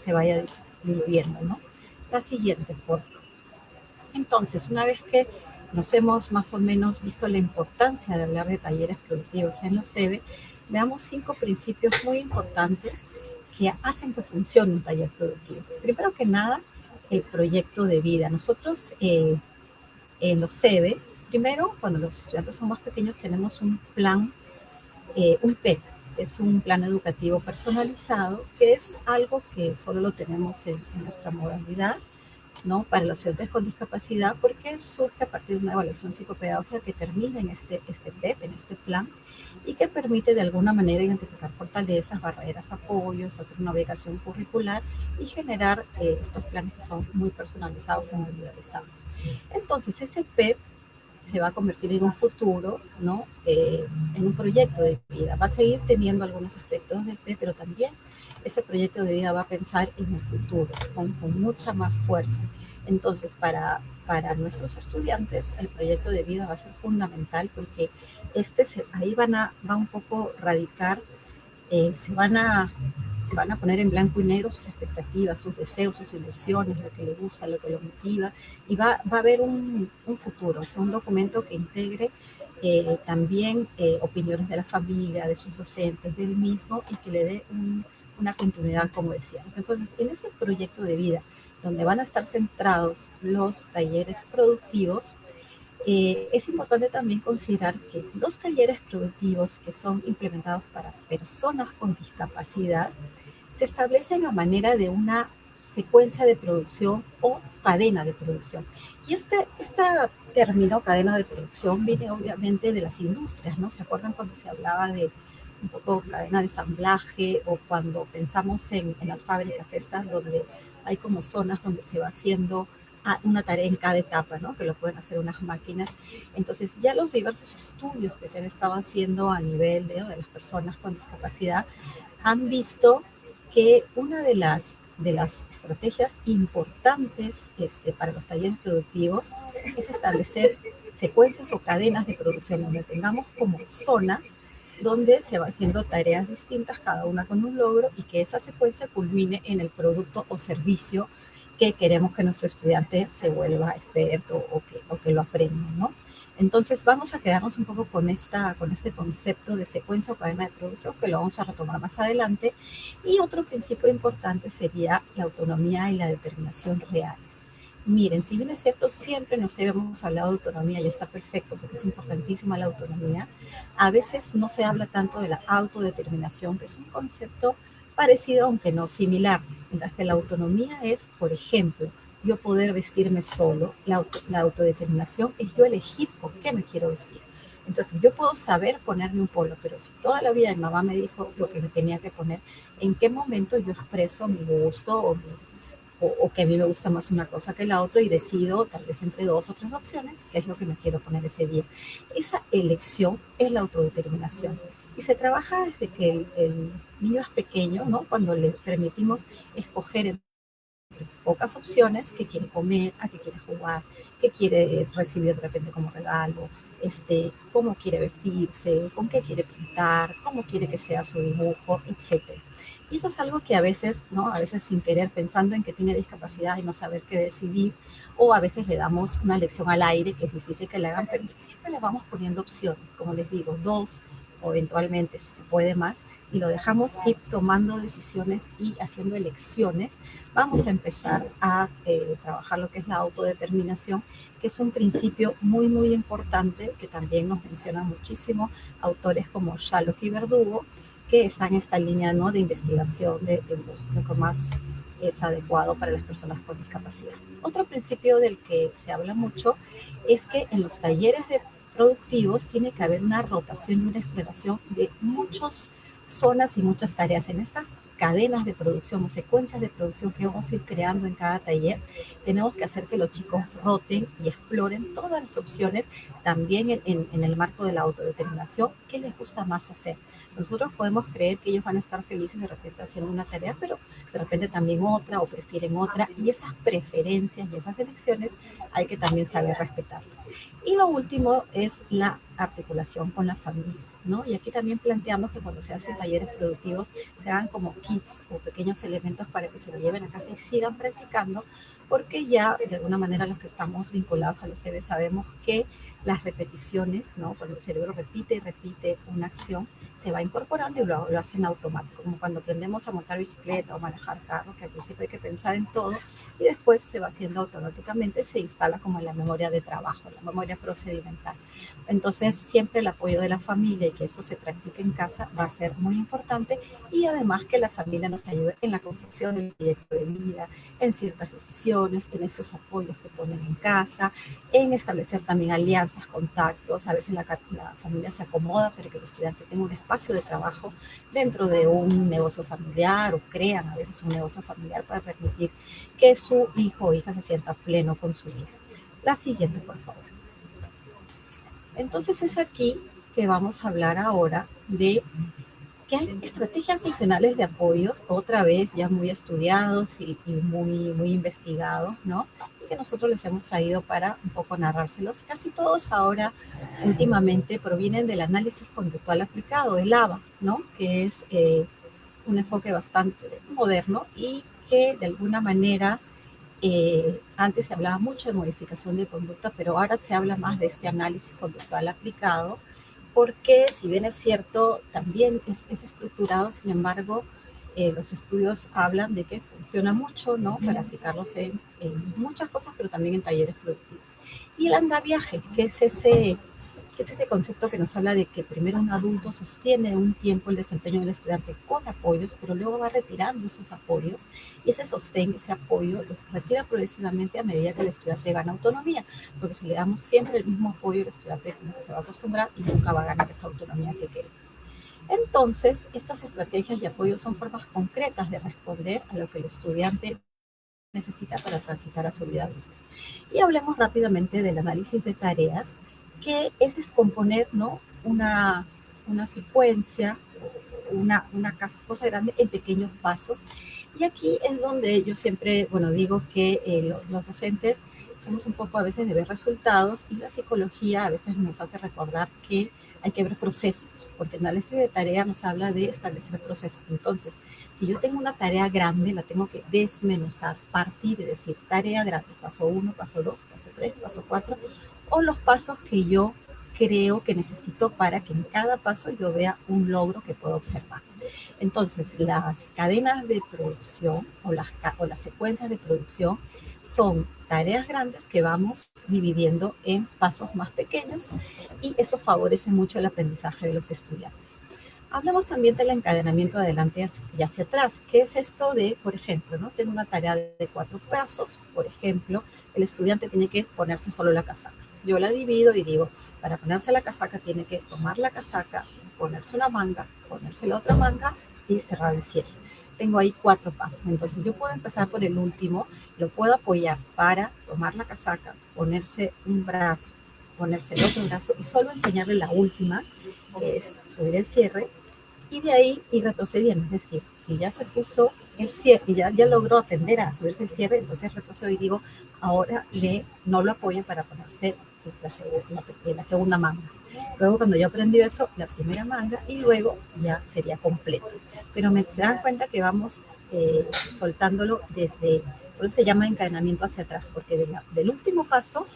se vaya diluyendo, ¿no? La siguiente, por favor. Entonces, una vez que nos hemos más o menos visto la importancia de hablar de talleres productivos en los CEBE, veamos 5 principios muy importantes que hacen que funcione un taller productivo. Primero que nada, el proyecto de vida. Nosotros en los CEBE, primero, cuando los estudiantes son más pequeños, tenemos un plan, un PET, es un plan educativo personalizado, que es algo que solo lo tenemos en nuestra modalidad, ¿no? Para los estudiantes con discapacidad, porque surge a partir de una evaluación psicopedagógica que termina en este PEP, en este plan, y que permite de alguna manera identificar fortalezas, barreras, apoyos, hacer una ubicación curricular y generar estos planes que son muy personalizados y muy individualizados. Entonces, ese PEP se va a convertir en un futuro, ¿no? En un proyecto de vida. Va a seguir teniendo algunos aspectos del PEP, pero también ese proyecto de vida va a pensar en el futuro, con mucha más fuerza. Entonces, para nuestros estudiantes, el proyecto de vida va a ser fundamental porque ahí va un poco radicar, van a poner en blanco y negro sus expectativas, sus deseos, sus ilusiones, lo que le gusta, lo que lo motiva, y va a haber un futuro, o sea, un documento que integre también opiniones de la familia, de sus docentes, del mismo, y que le dé una continuidad, como decíamos. Entonces, en ese proyecto de vida, donde van a estar centrados los talleres productivos, es importante también considerar que los talleres productivos que son implementados para personas con discapacidad se establecen a manera de una secuencia de producción o cadena de producción. Y esta término, cadena de producción, viene obviamente de las industrias, ¿no? ¿Se acuerdan cuando se hablaba de un poco cadena de ensamblaje o cuando pensamos en las fábricas estas donde hay como zonas donde se va haciendo una tarea en cada etapa, ¿no? Que lo pueden hacer unas máquinas. Entonces, ya los diversos estudios que se han estado haciendo a nivel de las personas con discapacidad han visto que una de las estrategias importantes para los talleres productivos es establecer secuencias o cadenas de producción donde tengamos como zonas donde se va haciendo tareas distintas, cada una con un logro, y que esa secuencia culmine en el producto o servicio que queremos que nuestro estudiante se vuelva experto o que lo aprenda, ¿no? Entonces vamos a quedarnos un poco con este concepto de secuencia o cadena de producción, que lo vamos a retomar más adelante. Y otro principio importante sería la autonomía y la determinación reales. Miren, si bien es cierto, siempre nos hemos hablado de autonomía y está perfecto porque es importantísima la autonomía, a veces no se habla tanto de la autodeterminación, que es un concepto parecido aunque no similar, mientras que la autonomía es, por ejemplo, yo poder vestirme solo. La autodeterminación es yo elegir con qué me quiero vestir. Entonces, yo puedo saber ponerme un polo, pero si toda la vida mi mamá me dijo lo que me tenía que poner, ¿en qué momento yo expreso mi gusto o que a mí me gusta más una cosa que la otra y decido tal vez entre dos o tres opciones qué es lo que me quiero poner ese día? Esa elección es la autodeterminación. Y se trabaja desde que el niño es pequeño, ¿no? Cuando le permitimos escoger pocas opciones, qué quiere comer, a qué quiere jugar, qué quiere recibir de repente como regalo, cómo quiere vestirse, con qué quiere pintar, cómo quiere que sea su dibujo, etc. Y eso es algo que a veces, ¿no? A veces sin querer, pensando en que tiene discapacidad y no saber qué decidir, o a veces le damos una lección al aire, que es difícil que le hagan, pero siempre le vamos poniendo opciones, como les digo, 2 o eventualmente, si se puede más, y lo dejamos ir tomando decisiones y haciendo elecciones. Vamos a empezar a trabajar lo que es la autodeterminación, que es un principio muy, muy importante, que también nos mencionan muchísimo autores como Shalok y Verdugo, que están en esta línea, ¿no?, de investigación de lo que más es adecuado para las personas con discapacidad. Otro principio del que se habla mucho es que en los talleres productivos tiene que haber una rotación y una exploración de muchas zonas y muchas tareas. En estas cadenas de producción o secuencias de producción que vamos a ir creando en cada taller, tenemos que hacer que los chicos roten y exploren todas las opciones, también en el marco de la autodeterminación, qué les gusta más hacer. Nosotros podemos creer que ellos van a estar felices de repente haciendo una tarea, pero de repente también otra, o prefieren otra, y esas preferencias y esas elecciones hay que también saber respetarlas. Y lo último es la articulación con la familia, ¿no? Y aquí también planteamos que cuando se hacen talleres productivos se hagan como kits o pequeños elementos para que se lo lleven a casa y sigan practicando, porque ya de alguna manera los que estamos vinculados a los CB sabemos que las repeticiones, ¿no? Cuando el cerebro repite y repite una acción, se va incorporando y lo hacen automático, como cuando aprendemos a montar bicicleta o manejar carro, que al principio hay que pensar en todo y después se va haciendo automáticamente, se instala como en la memoria de trabajo, la memoria procedimental. Entonces, siempre el apoyo de la familia y que eso se practique en casa va a ser muy importante, y además que la familia nos ayude en la construcción del proyecto de vida, en ciertas decisiones, en estos apoyos que ponen en casa, en establecer también alianzas, contactos. A veces la familia se acomoda para que el estudiante tenga un espacio de trabajo dentro de un negocio familiar, o crean a veces un negocio familiar para permitir que su hijo o hija se sienta pleno con su vida. La siguiente, por favor. Entonces es aquí que vamos a hablar ahora de que hay estrategias funcionales de apoyos, otra vez ya muy estudiados y muy investigados, ¿no? Y que nosotros les hemos traído para un poco narrárselos. Casi todos ahora, últimamente, provienen del análisis conductual aplicado, el ABA, ¿no? Que es un enfoque bastante moderno y que de alguna manera antes se hablaba mucho de modificación de conducta, pero ahora se habla más de este análisis conductual aplicado, porque si bien es cierto, también es estructurado, sin embargo, los estudios hablan de que funciona mucho, ¿no? Para aplicarlos en muchas cosas, pero también en talleres productivos. Y el andaviaje, que es ese concepto que nos habla de que primero un adulto sostiene un tiempo el desempeño del estudiante con apoyos, pero luego va retirando esos apoyos, y ese sostén, ese apoyo, lo retira progresivamente a medida que el estudiante gana autonomía, porque si le damos siempre el mismo apoyo, el estudiante se va a acostumbrar y nunca va a ganar esa autonomía que queremos. Entonces, estas estrategias y apoyos son formas concretas de responder a lo que el estudiante necesita para transitar a su vida adulta. Y hablemos rápidamente del análisis de tareas, que es descomponer, ¿no? una secuencia, una cosa grande en pequeños pasos. Y aquí es donde yo siempre, digo que los docentes somos un poco a veces de ver resultados, y la psicología a veces nos hace recordar que hay que ver procesos, porque el análisis de tarea nos habla de establecer procesos. Entonces, si yo tengo una tarea grande, la tengo que desmenuzar, partir y decir, tarea grande, paso 1, paso 2, paso 3, paso 4, o los pasos que yo creo que necesito para que en cada paso yo vea un logro que puedo observar. Entonces, las cadenas de producción o las secuencias de producción son tareas grandes que vamos dividiendo en pasos más pequeños, y eso favorece mucho el aprendizaje de los estudiantes. Hablamos también del encadenamiento de adelante y hacia atrás. ¿Qué es esto de, por ejemplo, ¿no? Tengo una tarea de 4 pasos? Por ejemplo, el estudiante tiene que ponerse solo la casaca. Yo la divido y digo, para ponerse la casaca tiene que tomar la casaca, ponerse una manga, ponerse la otra manga y cerrar el cierre. Tengo ahí 4 pasos. Entonces yo puedo empezar por el último, lo puedo apoyar para tomar la casaca, ponerse un brazo, ponerse el otro brazo y solo enseñarle la última, que es subir el cierre, y de ahí ir retrocediendo. Es decir, si ya se puso el cierre y ya logró aprender a subirse el cierre, entonces retrocedo y digo, ahora no lo apoyo para ponerse pues, la segunda manga. Luego, cuando yo aprendí eso, la primera manga, y luego ya sería completo. Pero se dan cuenta que vamos soltándolo por eso se llama encadenamiento hacia atrás, porque del último paso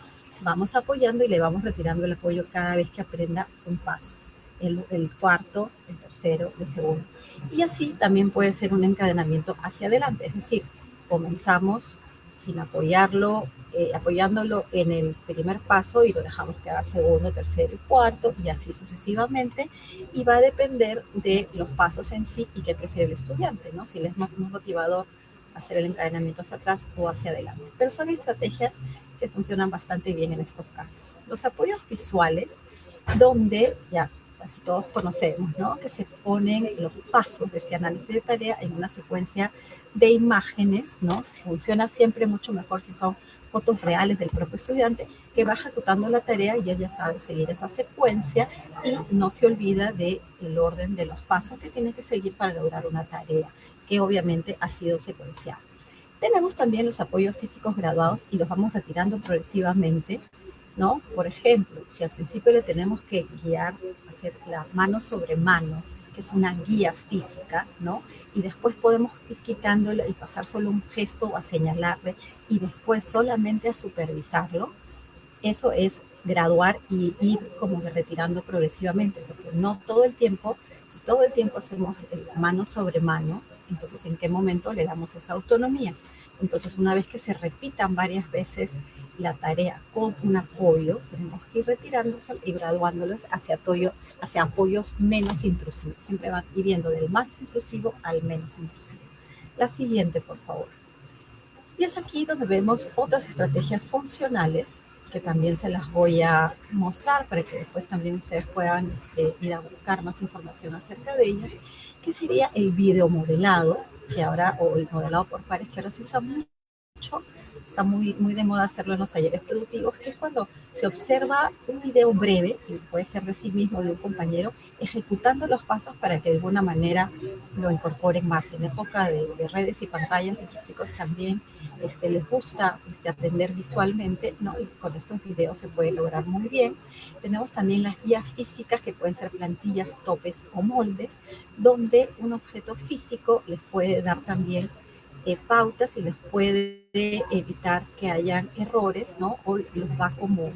vamos apoyando y le vamos retirando el apoyo cada vez que aprenda un paso. El cuarto, el tercero, el segundo. Y así también puede ser un encadenamiento hacia adelante, es decir, comenzamos sin apoyándolo en el primer paso y lo dejamos que haga segundo, tercero y cuarto, y así sucesivamente, y va a depender de los pasos en sí y qué prefiere el estudiante, ¿no? Si le es más motivador hacer el encadenamiento hacia atrás o hacia adelante. Pero son estrategias que funcionan bastante bien en estos casos. Los apoyos visuales, donde ya casi todos conocemos, ¿no? Que se ponen los pasos de este análisis de tarea en una secuencia de imágenes, ¿no? Funciona siempre mucho mejor si son fotos reales del propio estudiante, que va ejecutando la tarea y ella sabe seguir esa secuencia y no se olvida del orden de los pasos que tiene que seguir para lograr una tarea, que obviamente ha sido secuenciada. Tenemos también los apoyos físicos graduados y los vamos retirando progresivamente, ¿no? Por ejemplo, si al principio le tenemos que guiar, hacer la mano sobre mano, que es una guía física, ¿no? Y después podemos ir quitándole y pasar solo un gesto o a señalarle y después solamente a supervisarlo. Eso es graduar y ir como que retirando progresivamente, porque no todo el tiempo, si todo el tiempo hacemos mano sobre mano, entonces ¿en qué momento le damos esa autonomía? Entonces, una vez que se repitan varias veces la tarea con un apoyo, tenemos que ir retirándose y graduándolos hacia apoyos menos intrusivos. Siempre van ir viendo del más intrusivo al menos intrusivo. La siguiente, por favor. Y es aquí donde vemos otras estrategias funcionales que también se las voy a mostrar para que después también ustedes puedan ir a buscar más información acerca de ellas, que sería el videomodelado, que ahora, o el modelado por pares, que ahora se usa mucho, está muy de moda hacerlo en los talleres productivos, que es cuando se observa un video breve, y puede ser de sí mismo o de un compañero, ejecutando los pasos para que de alguna manera lo incorporen más. En época de redes y pantallas, los chicos también les gusta aprender visualmente, ¿no? Y con estos videos se puede lograr muy bien. Tenemos también las guías físicas, que pueden ser plantillas, topes o moldes, donde un objeto físico les puede dar también pautas y les puede evitar que hayan errores, ¿no? O los va como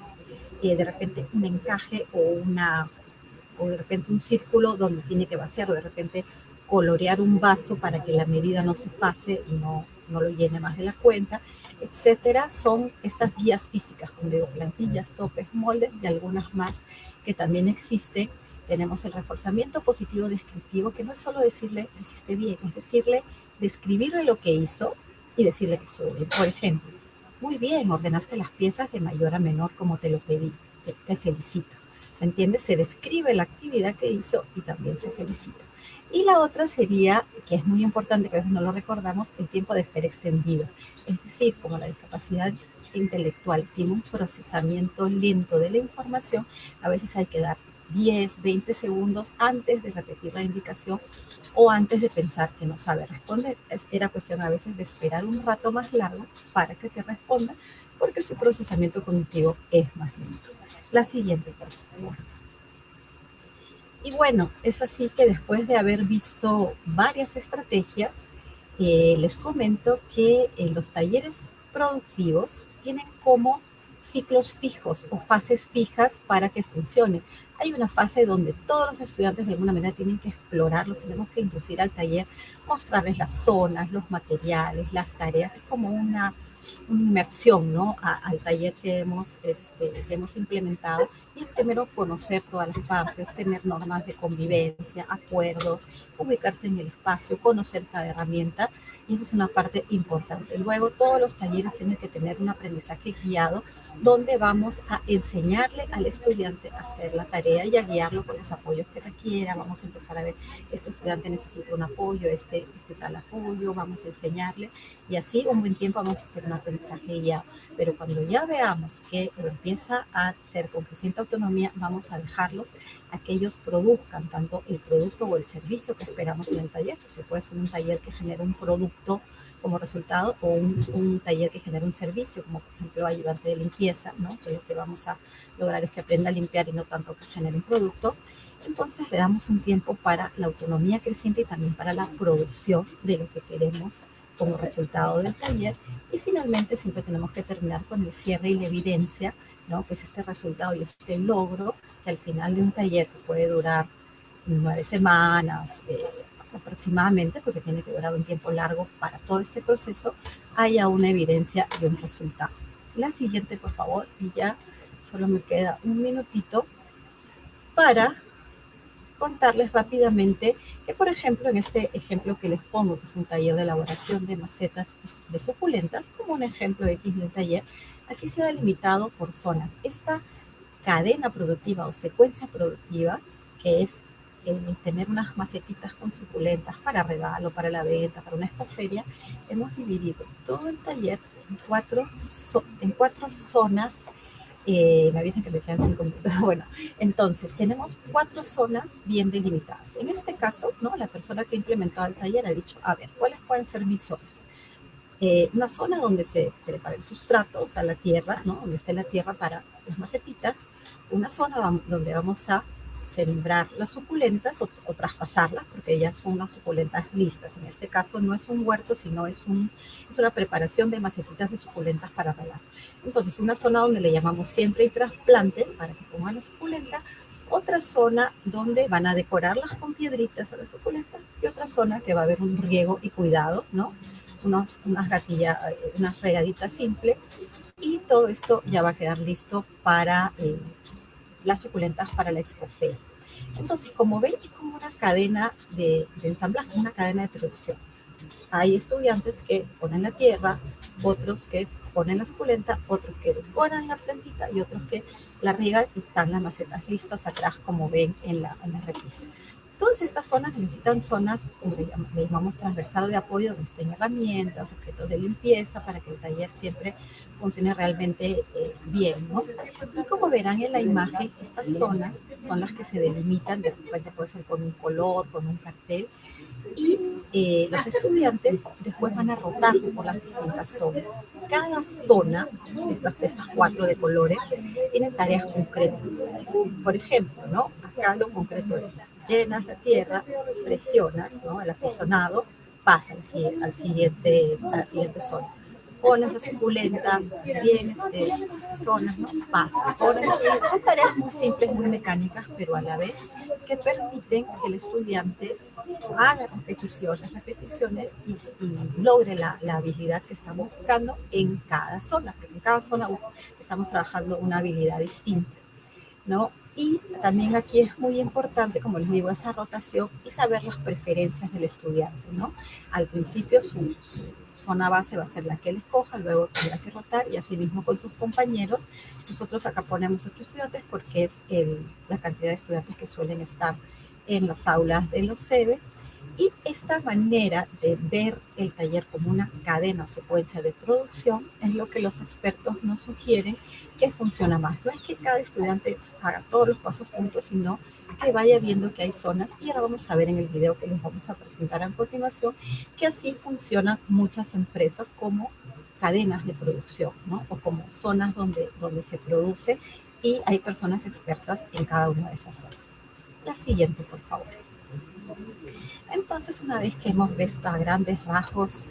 de repente un encaje o de repente un círculo donde tiene que vaciar, o de repente colorear un vaso para que la medida no se pase y no lo llene más de la cuenta, etcétera. Son estas guías físicas, como digo, plantillas, topes, moldes y algunas más que también existen. Tenemos el reforzamiento positivo descriptivo, que no es solo decirle lo hiciste bien, es decirle, describirle lo que hizo y decirle que estuvo bien. Por ejemplo, muy bien, ordenaste las piezas de mayor a menor como te lo pedí, te felicito. ¿Me entiendes? Se describe la actividad que hizo y también se felicita. Y la otra sería, que es muy importante, que a veces no lo recordamos, el tiempo de espera extendido. Es decir, como la discapacidad intelectual tiene un procesamiento lento de la información, a veces hay que dar 10, 20 segundos antes de repetir la indicación o antes de pensar que no sabe responder. Era cuestión a veces de esperar un rato más largo para que te responda, porque su procesamiento cognitivo es más lento. La siguiente, por favor. Y bueno, es así que después de haber visto varias estrategias, les comento que los talleres productivos tienen como ciclos fijos o fases fijas para que funcione. Hay una fase donde todos los estudiantes de alguna manera tienen que explorarlos, tenemos que introducir al taller, mostrarles las zonas, los materiales, las tareas, es como una inmersión, ¿no? Al taller que hemos implementado. Y es primero conocer todas las partes, tener normas de convivencia, acuerdos, ubicarse en el espacio, conocer cada herramienta, y eso es una parte importante. Luego, todos los talleres tienen que tener un aprendizaje guiado, donde vamos a enseñarle al estudiante a hacer la tarea y a guiarlo con los apoyos que requiera. Vamos a empezar a ver, este estudiante necesita un apoyo, este tal apoyo, vamos a enseñarle, y así un buen tiempo vamos a hacer un aprendizaje guiado. Pero cuando ya veamos que empieza a ser con creciente autonomía, vamos a dejarlos a que ellos produzcan tanto el producto o el servicio que esperamos en el taller, porque puede ser un taller que genere un producto como resultado, o un taller que genere un servicio, como por ejemplo ayudante de limpieza, ¿no? Que lo que vamos a lograr es que aprenda a limpiar y no tanto que genere un producto. Entonces le damos un tiempo para la autonomía creciente y también para la producción de lo que queremos como resultado del taller. Y finalmente siempre tenemos que terminar con el cierre y la evidencia, ¿no? Que es este resultado y este logro, que al final de un taller que puede durar 9 semanas, aproximadamente, porque tiene que durar un tiempo largo para todo este proceso, haya una evidencia de un resultado. La siguiente, por favor, y ya solo me queda un minutito para contarles rápidamente que, por ejemplo, en este ejemplo que les pongo, que es un taller de elaboración de macetas de suculentas, como un ejemplo X de un taller, aquí se ha delimitado por zonas. Esta cadena productiva o secuencia productiva, que es tener unas macetitas con suculentas para regalo, para la venta, para una expoferia, hemos dividido todo el taller en cuatro zonas. Me avisan que me quedan 5 minutos. Bueno, entonces tenemos 4 zonas bien delimitadas. En este caso, ¿no? La persona que ha implementado el taller ha dicho, a ver, ¿cuáles pueden ser mis zonas? Una zona donde se prepara el sustrato, o sea, la tierra, ¿no? Donde esté la tierra para las macetitas. Una zona donde vamos a sembrar las suculentas o traspasarlas, porque ellas son unas suculentas listas. En este caso no es un huerto, sino es una preparación de macetitas de suculentas para regar. Entonces, una zona donde le llamamos siempre y trasplante, para que pongan la suculenta, otra zona donde van a decorarlas con piedritas a las suculentas, y otra zona que va a haber un riego y cuidado, ¿no? Unas regaditas simples, y todo esto ya va a quedar listo para las suculentas para la expoferia. Entonces, como ven, es como una cadena de ensamblaje, una cadena de producción. Hay estudiantes que ponen la tierra, otros que ponen la suculenta, otros que decoran la plantita y otros que la riegan, y están las macetas listas atrás, como ven en la repisa. Todas estas zonas necesitan zonas, le llamamos transversal de apoyo, donde estén herramientas, objetos de limpieza, para que el taller siempre funcione realmente bien, ¿no? Y como verán en la imagen, estas zonas son las que se delimitan, de repente puede ser con un color, con un cartel, y los estudiantes después van a rotar por las distintas zonas. Cada zona, estas 4 de colores, tienen tareas concretas. Por ejemplo, ¿no? Acá lo concreto es: llenas la tierra, presionas, ¿no? El apisonado, pasa a la siguiente zona. Pones la suculenta, vienes de zonas, ¿no? Pasa. Son tareas muy simples, muy mecánicas, pero a la vez que permiten que el estudiante haga repeticiones y logre la habilidad que estamos buscando en cada zona, porque en cada zona estamos trabajando una habilidad distinta, ¿no? Y también aquí es muy importante, como les digo, esa rotación y saber las preferencias del estudiante, ¿no? Al principio su zona base va a ser la que él escoja, luego tendrá que rotar, y así mismo con sus compañeros. Nosotros acá ponemos 8 estudiantes porque es la cantidad de estudiantes que suelen estar en las aulas de los CEBE. Y esta manera de ver el taller como una cadena o secuencia de producción es lo que los expertos nos sugieren que funciona más. No es que cada estudiante haga todos los pasos juntos, sino que vaya viendo que hay zonas, y ahora vamos a ver en el video que les vamos a presentar a continuación, que así funcionan muchas empresas como cadenas de producción, ¿no? O como zonas donde se produce, y hay personas expertas en cada una de esas zonas. La siguiente, por favor. Entonces, una vez que hemos visto a grandes rasgos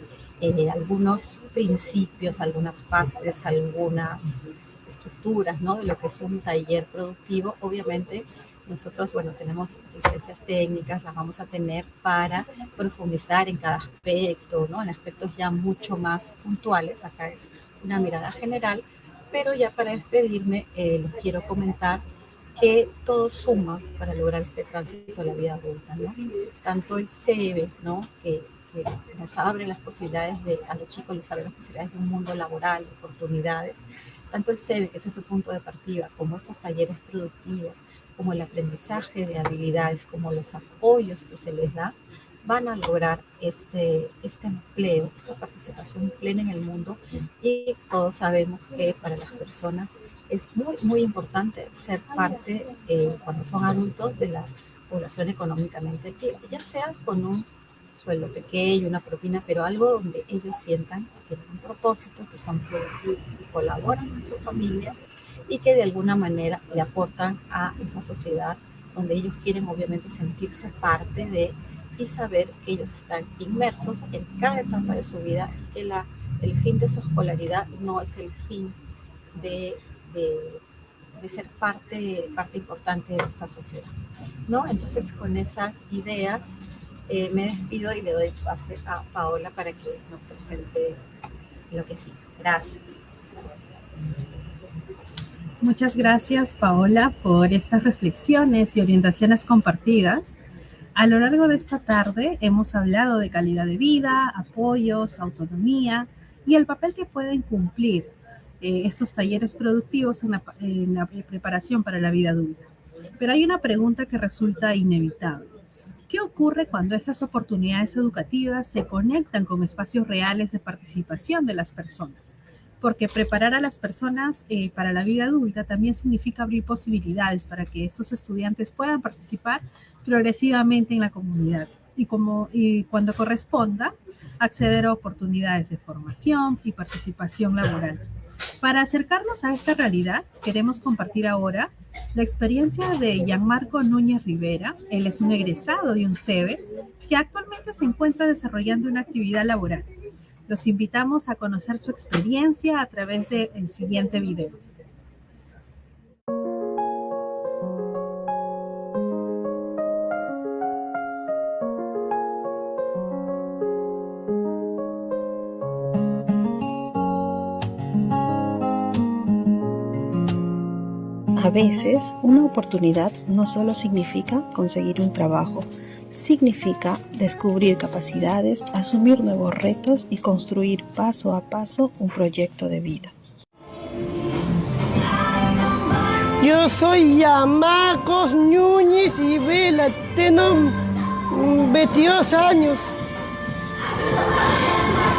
algunos principios, algunas fases, algunas estructuras, ¿no? De lo que es un taller productivo, obviamente nosotros, bueno, tenemos asistencias técnicas, las vamos a tener para profundizar en cada aspecto, ¿no? En aspectos ya mucho más puntuales. Acá es una mirada general, pero ya para despedirme les quiero comentar que todo suma para lograr este tránsito a la vida adulta, ¿no? Tanto el CEBE, ¿no? Que nos abre las posibilidades a los chicos les abre las posibilidades de un mundo laboral, de oportunidades. Tanto el CEBE, que es ese punto de partida, como estos talleres productivos, como el aprendizaje de habilidades, como los apoyos que se les da, van a lograr este empleo, esta participación plena en el mundo. Y todos sabemos que para las personas es muy, muy importante ser parte, cuando son adultos, de la población económicamente activa, ya sea con un sueldo pequeño, una propina, pero algo donde ellos sientan que tienen un propósito, que son productivos, que colaboran con su familia y que de alguna manera le aportan a esa sociedad donde ellos quieren obviamente sentirse parte de, y saber que ellos están inmersos en cada etapa de su vida, que el fin de su escolaridad no es el fin de ser parte importante de esta sociedad, ¿no? Entonces, con esas ideas me despido y le doy pase a Paola para que nos presente lo que sigue. Gracias. Muchas gracias, Paola, por estas reflexiones y orientaciones compartidas. A lo largo de esta tarde hemos hablado de calidad de vida, apoyos, autonomía y el papel que pueden cumplir estos talleres productivos en la preparación para la vida adulta. Pero hay una pregunta que resulta inevitable. ¿Qué ocurre cuando estas oportunidades educativas se conectan con espacios reales de participación de las personas? Porque preparar a las personas para la vida adulta también significa abrir posibilidades para que estos estudiantes puedan participar progresivamente en la comunidad y cuando corresponda, acceder a oportunidades de formación y participación laboral. Para acercarnos a esta realidad, queremos compartir ahora la experiencia de Gianmarco Núñez Rivera. Él es un egresado de un CEBE que actualmente se encuentra desarrollando una actividad laboral. Los invitamos a conocer su experiencia a través del siguiente video. A veces, una oportunidad no solo significa conseguir un trabajo, significa descubrir capacidades, asumir nuevos retos y construir paso a paso un proyecto de vida. Yo soy Gianmarco Núñez Rivera, tengo 22 años.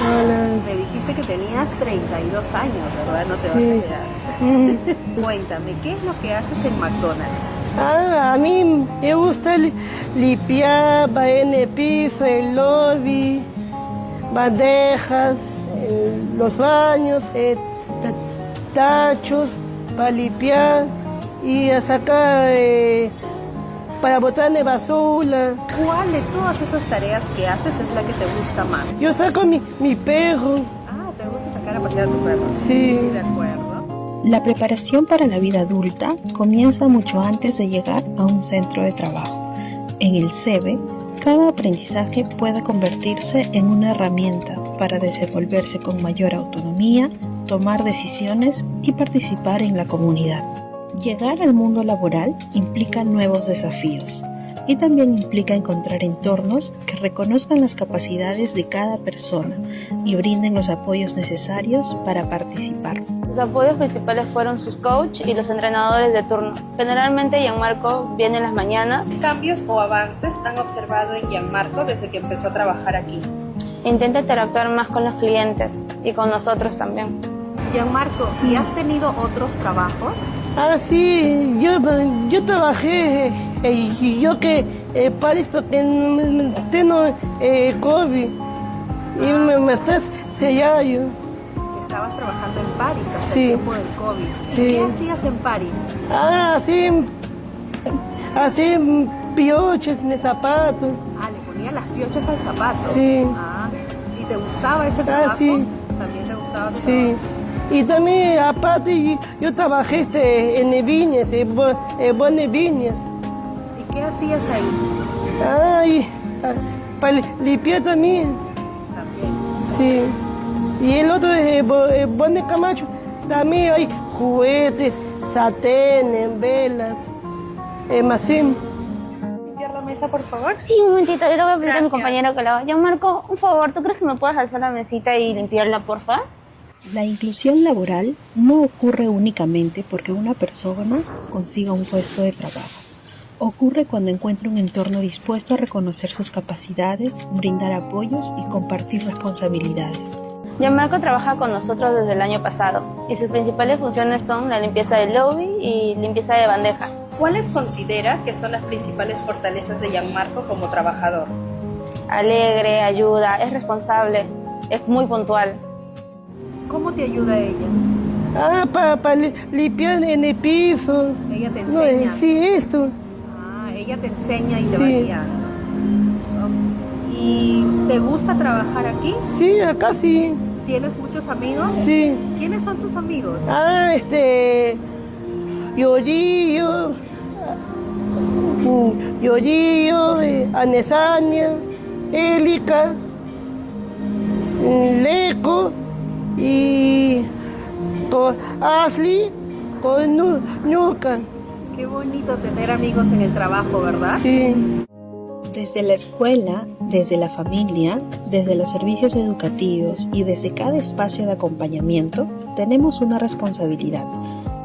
Hola. Me dijiste que tenías 32 años, ¿verdad? No te vas a Sí. quedar. Cuéntame, ¿qué es lo que haces en McDonald's? A mí me gusta limpiar, en el piso, el lobby, bandejas, los baños, tachos para limpiar y a sacar para botar de basura. ¿Cuál de todas esas tareas que haces es la que te gusta más? Yo saco mi perro. Ah, ¿te gusta sacar a pasear a tu perro? Sí. De acuerdo. La preparación para la vida adulta comienza mucho antes de llegar a un centro de trabajo. En el CEBE, cada aprendizaje puede convertirse en una herramienta para desenvolverse con mayor autonomía, tomar decisiones y participar en la comunidad. Llegar al mundo laboral implica nuevos desafíos y también implica encontrar entornos que reconozcan las capacidades de cada persona y brinden los apoyos necesarios para participar. Sus apoyos principales fueron sus coach y los entrenadores de turno. Generalmente Gianmarco viene en las mañanas. ¿Qué cambios o avances han observado en Gianmarco desde que empezó a trabajar aquí? Intenta interactuar más con los clientes y con nosotros también. Gianmarco, ¿y has tenido otros trabajos? Ah, sí, yo trabajé, yo que París porque tengo COVID y me estás sellando. Estabas trabajando en París hasta Sí. el tiempo del COVID. ¿Y Sí. qué hacías en París? Ah, así pioches en el zapato. Ah, le ponías las piochas al zapato. Sí. Ah, ¿y te gustaba ese trabajo? Sí. ¿También te gustaba tu Sí. trabajo? Y también, aparte, yo trabajé en viñas, buenas viñas. ¿Y qué hacías ahí? Ay, para limpiar también. También. Sí. Y el otro es Buen Camacho. También hay juguetes, saténes, velas, masín. ¿Limpiar la mesa, por favor? Sí, un momentito, yo le voy a pedir a mi Gracias. compañero que lo haga. Gianmarco, un favor, ¿tú crees que me puedes alzar la mesita y limpiarla, porfa? La inclusión laboral no ocurre únicamente porque una persona consiga un puesto de trabajo. Ocurre cuando encuentra un entorno dispuesto a reconocer sus capacidades, brindar apoyos y compartir responsabilidades. Gianmarco trabaja con nosotros desde el año pasado y sus principales funciones son la limpieza del lobby y limpieza de bandejas. ¿Cuáles considera que son las principales fortalezas de Gianmarco como trabajador? Alegre, ayuda, es responsable, es muy puntual. ¿Cómo te ayuda ella? Ah, para limpiar en el piso. Ella te No, enseña. sí, esto. Ah, ella te enseña y te va Sí. guiando. ¿Y te gusta trabajar aquí? Sí, acá sí. ¿Tienes muchos amigos? Sí. ¿Quiénes son tus amigos? Ah, Yorillo, Anesania, Élica, Leco y con Ashley, con Nuca. Qué bonito tener amigos en el trabajo, ¿verdad? Sí. Desde la escuela, desde la familia, desde los servicios educativos y desde cada espacio de acompañamiento, tenemos una responsabilidad: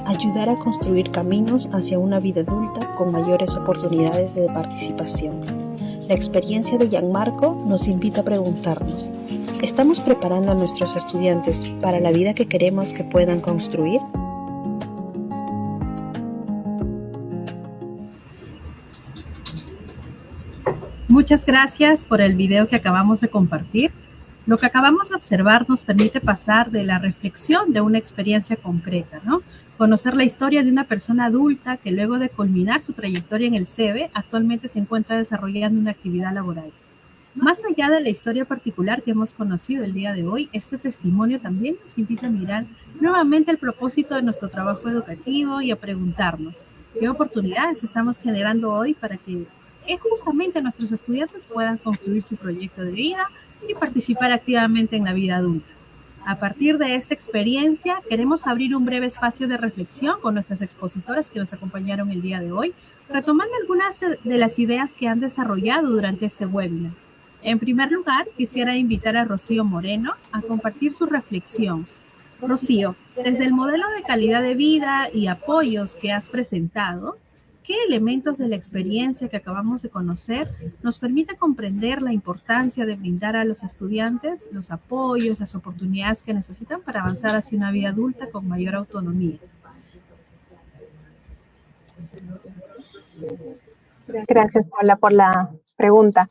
ayudar a construir caminos hacia una vida adulta con mayores oportunidades de participación. La experiencia de Gianmarco nos invita a preguntarnos: ¿estamos preparando a nuestros estudiantes para la vida que queremos que puedan construir? Muchas gracias por el video que acabamos de compartir. Lo que acabamos de observar nos permite pasar de la reflexión de una experiencia concreta, ¿no? Conocer la historia de una persona adulta que luego de culminar su trayectoria en el SEBE, actualmente se encuentra desarrollando una actividad laboral. Más allá de la historia particular que hemos conocido el día de hoy, este testimonio también nos invita a mirar nuevamente el propósito de nuestro trabajo educativo y a preguntarnos qué oportunidades estamos generando hoy para que justamente nuestros estudiantes puedan construir su proyecto de vida y participar activamente en la vida adulta. A partir de esta experiencia, queremos abrir un breve espacio de reflexión con nuestras expositoras que nos acompañaron el día de hoy, retomando algunas de las ideas que han desarrollado durante este webinar. En primer lugar, quisiera invitar a Rocío Moreno a compartir su reflexión. Rocío, desde el modelo de calidad de vida y apoyos que has presentado, ¿qué elementos de la experiencia que acabamos de conocer nos permite comprender la importancia de brindar a los estudiantes los apoyos, las oportunidades que necesitan para avanzar hacia una vida adulta con mayor autonomía? Gracias, Paula, por la pregunta.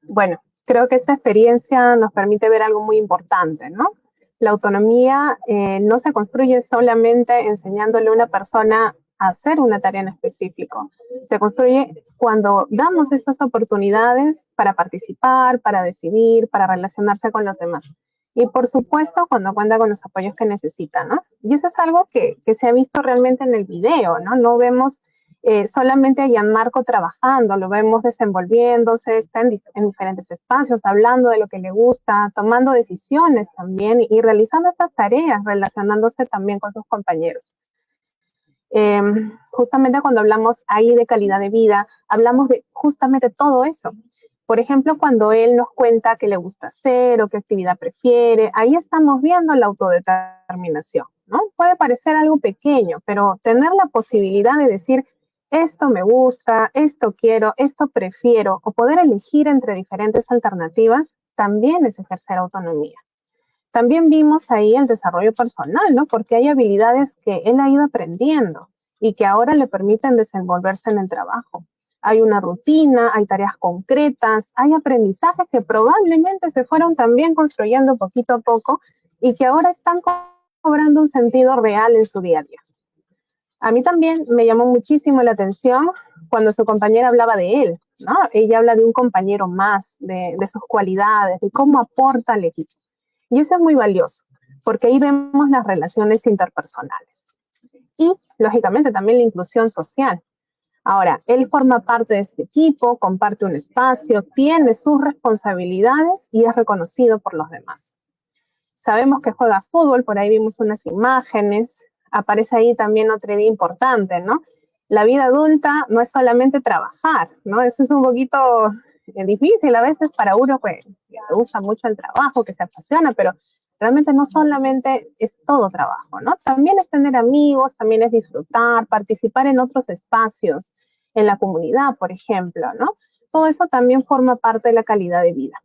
Bueno, creo que esta experiencia nos permite ver algo muy importante, ¿no? La autonomía no se construye solamente enseñándole a una persona a hacer una tarea en específico. Se construye cuando damos estas oportunidades para participar, para decidir, para relacionarse con los demás. Y por supuesto, cuando cuenta con los apoyos que necesita, ¿no? Y eso es algo que se ha visto realmente en el video, ¿no? No vemos solamente a Gianmarco trabajando, lo vemos desenvolviéndose, está en diferentes espacios, hablando de lo que le gusta, tomando decisiones también y realizando estas tareas, relacionándose también con sus compañeros. Justamente cuando hablamos ahí de calidad de vida, hablamos de justamente todo eso. Por ejemplo, cuando él nos cuenta qué le gusta hacer o qué actividad prefiere, ahí estamos viendo la autodeterminación, ¿no? Puede parecer algo pequeño, pero tener la posibilidad de decir, esto me gusta, esto quiero, esto prefiero, o poder elegir entre diferentes alternativas, también es ejercer autonomía. También vimos ahí el desarrollo personal, ¿no? Porque hay habilidades que él ha ido aprendiendo y que ahora le permiten desenvolverse en el trabajo. Hay una rutina, hay tareas concretas, hay aprendizajes que probablemente se fueron también construyendo poquito a poco y que ahora están cobrando un sentido real en su día a día. A mí también me llamó muchísimo la atención cuando su compañera hablaba de él, ¿no? Ella habla de un compañero más, de sus cualidades, de cómo aporta al equipo. Y eso es muy valioso, porque ahí vemos las relaciones interpersonales. Y, lógicamente, también la inclusión social. Ahora, él forma parte de este equipo, comparte un espacio, tiene sus responsabilidades y es reconocido por los demás. Sabemos que juega fútbol, por ahí vimos unas imágenes. Aparece ahí también otra idea importante, ¿no? La vida adulta no es solamente trabajar, ¿no? Eso es un poquito difícil a veces para uno que le gusta mucho el trabajo, que se apasiona, pero realmente no solamente es todo trabajo, ¿no? También es tener amigos, también es disfrutar, participar en otros espacios, en la comunidad, por ejemplo, ¿no? Todo eso también forma parte de la calidad de vida.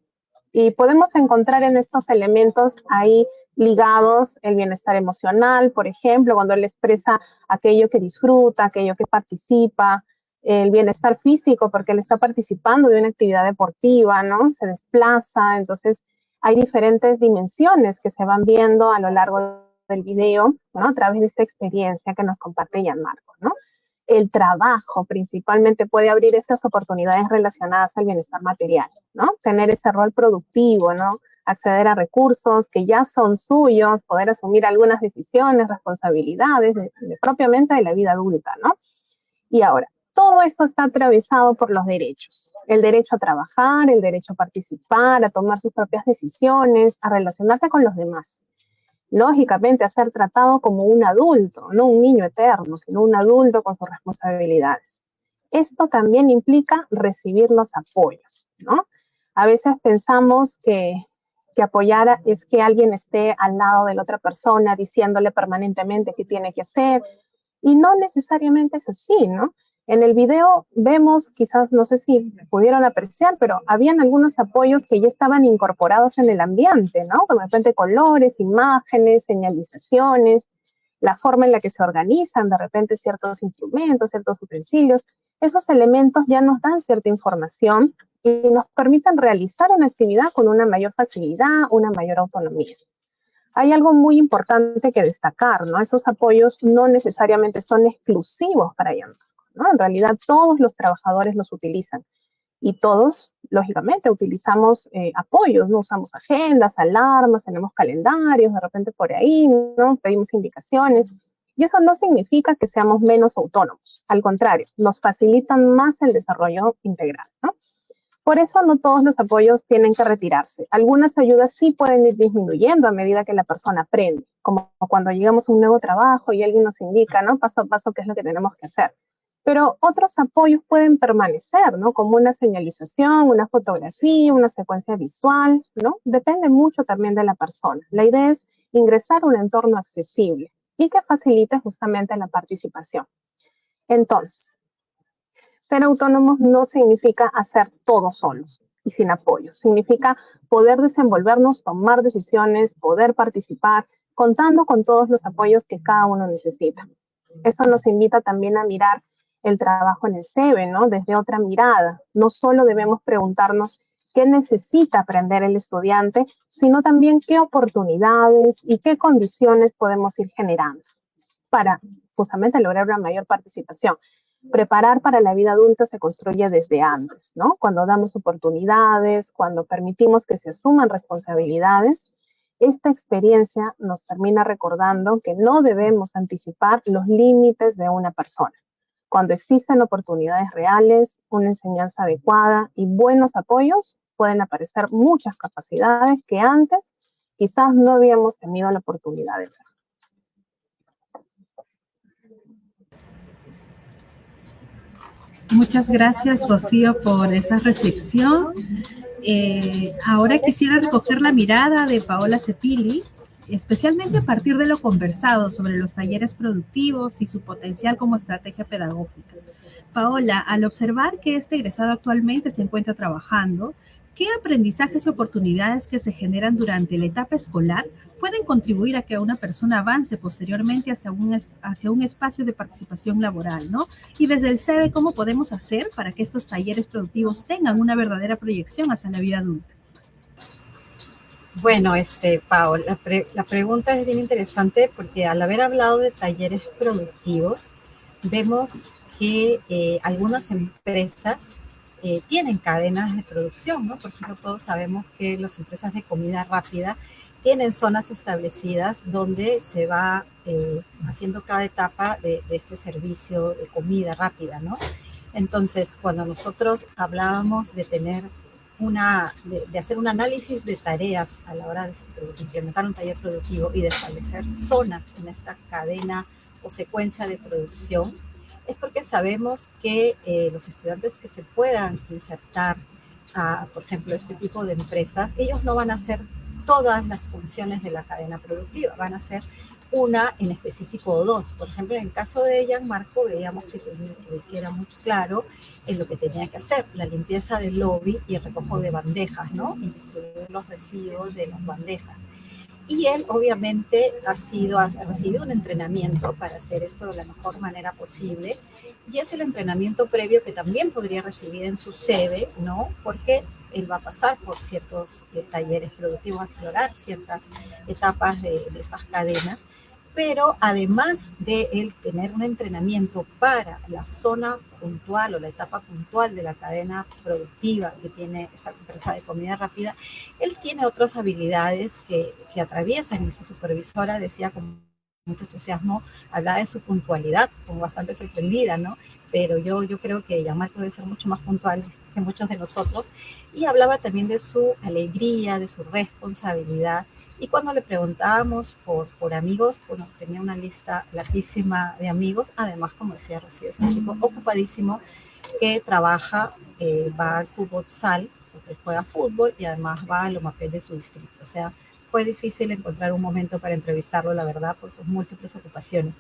Y podemos encontrar en estos elementos ahí ligados el bienestar emocional, por ejemplo, cuando él expresa aquello que disfruta, aquello que participa, el bienestar físico, porque él está participando de una actividad deportiva, ¿no? Se desplaza, entonces hay diferentes dimensiones que se van viendo a lo largo del video, ¿no? A través de esta experiencia que nos comparte Gianmarco, ¿no? El trabajo principalmente puede abrir esas oportunidades relacionadas al bienestar material, ¿no? Tener ese rol productivo, ¿no? Acceder a recursos que ya son suyos, poder asumir algunas decisiones, responsabilidades propiamente de la vida adulta, ¿no? Y ahora, todo esto está atravesado por los derechos. El derecho a trabajar, el derecho a participar, a tomar sus propias decisiones, a relacionarse con los demás. Lógicamente, a ser tratado como un adulto, no un niño eterno, sino un adulto con sus responsabilidades. Esto también implica recibir los apoyos, ¿no? A veces pensamos que apoyar es que alguien esté al lado de la otra persona diciéndole permanentemente qué tiene que hacer, y no necesariamente es así, ¿no? En el video vemos, quizás, no sé si pudieron apreciar, pero habían algunos apoyos que ya estaban incorporados en el ambiente, ¿no? Como de repente colores, imágenes, señalizaciones, la forma en la que se organizan de repente ciertos instrumentos, ciertos utensilios. Esos elementos ya nos dan cierta información y nos permiten realizar una actividad con una mayor facilidad, una mayor autonomía. Hay algo muy importante que destacar, ¿no? Esos apoyos no necesariamente son exclusivos para Yanmarco, ¿no? En realidad todos los trabajadores los utilizan y todos, lógicamente, utilizamos apoyos, ¿no? Usamos agendas, alarmas, tenemos calendarios, de repente por ahí, ¿no? Pedimos indicaciones. Y eso no significa que seamos menos autónomos. Al contrario, nos facilitan más el desarrollo integral, ¿no? Por eso no todos los apoyos tienen que retirarse. Algunas ayudas sí pueden ir disminuyendo a medida que la persona aprende, como cuando llegamos a un nuevo trabajo y alguien nos indica, ¿no? Paso a paso qué es lo que tenemos que hacer. Pero otros apoyos pueden permanecer, ¿no? Como una señalización, una fotografía, una secuencia visual, ¿no? Depende mucho también de la persona. La idea es ingresar a un entorno accesible y que facilite justamente la participación. Entonces, ser autónomos no significa hacer todo solos y sin apoyo. Significa poder desenvolvernos, tomar decisiones, poder participar, contando con todos los apoyos que cada uno necesita. Eso nos invita también a mirar el trabajo en el SEBE, ¿no? Desde otra mirada. No solo debemos preguntarnos qué necesita aprender el estudiante, sino también qué oportunidades y qué condiciones podemos ir generando para justamente lograr una mayor participación. Preparar para la vida adulta se construye desde antes, ¿no? Cuando damos oportunidades, cuando permitimos que se asuman responsabilidades, esta experiencia nos termina recordando que no debemos anticipar los límites de una persona. Cuando existen oportunidades reales, una enseñanza adecuada y buenos apoyos, pueden aparecer muchas capacidades que antes quizás no habíamos tenido la oportunidad de ver. Muchas gracias, Rocío, por esa reflexión. Ahora quisiera recoger la mirada de Paola Cepili, especialmente a partir de lo conversado sobre los talleres productivos y su potencial como estrategia pedagógica. Paola, al observar que este egresado actualmente se encuentra trabajando, ¿qué aprendizajes y oportunidades que se generan durante la etapa escolar pueden contribuir a que una persona avance posteriormente hacia un espacio de participación laboral, ¿no? Y desde el SEBE, ¿cómo podemos hacer para que estos talleres productivos tengan una verdadera proyección hacia la vida adulta? Bueno, Pao, la pregunta es bien interesante porque al haber hablado de talleres productivos, vemos que algunas empresas tienen cadenas de producción, ¿no? Por ejemplo, todos sabemos que las empresas de comida rápida tienen zonas establecidas donde se va haciendo cada etapa de este servicio de comida rápida, ¿no? Entonces, cuando nosotros hablábamos de tener de hacer un análisis de tareas a la hora de implementar un taller productivo y de establecer zonas en esta cadena o secuencia de producción, es porque sabemos que los estudiantes que se puedan insertar a, por ejemplo, este tipo de empresas, ellos no van a hacer todas las funciones de la cadena productiva, van a hacer una en específico o dos. Por ejemplo, en el caso de Yanmarco, veíamos que era muy claro en lo que tenía que hacer, la limpieza del lobby y el recojo de bandejas, ¿no? Y distribuir los residuos de las bandejas. Y él, obviamente, ha recibido un entrenamiento para hacer esto de la mejor manera posible. Y es el entrenamiento previo que también podría recibir en su sede, ¿no? Porque él va a pasar por ciertos talleres productivos, a explorar ciertas etapas de estas cadenas. Pero además de él tener un entrenamiento para la zona puntual o la etapa puntual de la cadena productiva que tiene esta empresa de comida rápida, él tiene otras habilidades que atraviesan, y su supervisora decía con mucho entusiasmo, hablaba de su puntualidad, como bastante sorprendida, ¿no? Pero yo creo que Yanmarco debe ser mucho más puntual que muchos de nosotros, y hablaba también de su alegría, de su responsabilidad. Y cuando le preguntábamos por amigos, bueno, tenía una lista larguísima de amigos. Además, como decía Rocío, es un chico ocupadísimo que trabaja, va al fútbol sal, porque juega fútbol, y además va al OMAPEL de su distrito. O sea, fue difícil encontrar un momento para entrevistarlo, la verdad, por sus múltiples ocupaciones.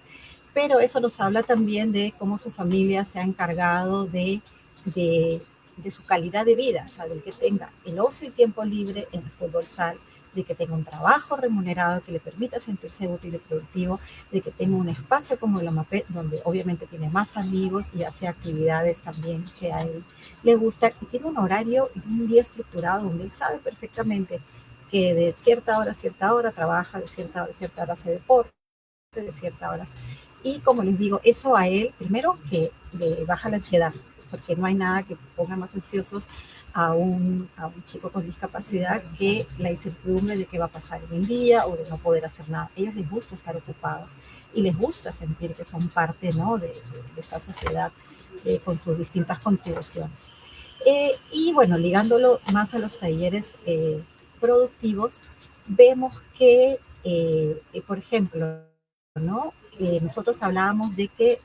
Pero eso nos habla también de cómo su familia se ha encargado de su calidad de vida, o sea, del que tenga el ocio y tiempo libre en el fútbol sal, de que tenga un trabajo remunerado que le permita sentirse útil y productivo, de que tenga un espacio como el OMAPE, donde obviamente tiene más amigos y hace actividades también que a él le gusta, y tiene un horario y un día estructurado donde él sabe perfectamente que de cierta hora trabaja, de cierta hora hace deporte, de cierta hora. Y como les digo, eso a él, primero que le baja la ansiedad, porque no hay nada que ponga más ansiosos a un chico con discapacidad que la incertidumbre de qué va a pasar en el día o de no poder hacer nada. A ellos les gusta estar ocupados y les gusta sentir que son parte, ¿no?, de esta sociedad con sus distintas contribuciones. Y bueno, ligándolo más a los talleres productivos, vemos que, por ejemplo, ¿no?, nosotros hablábamos de que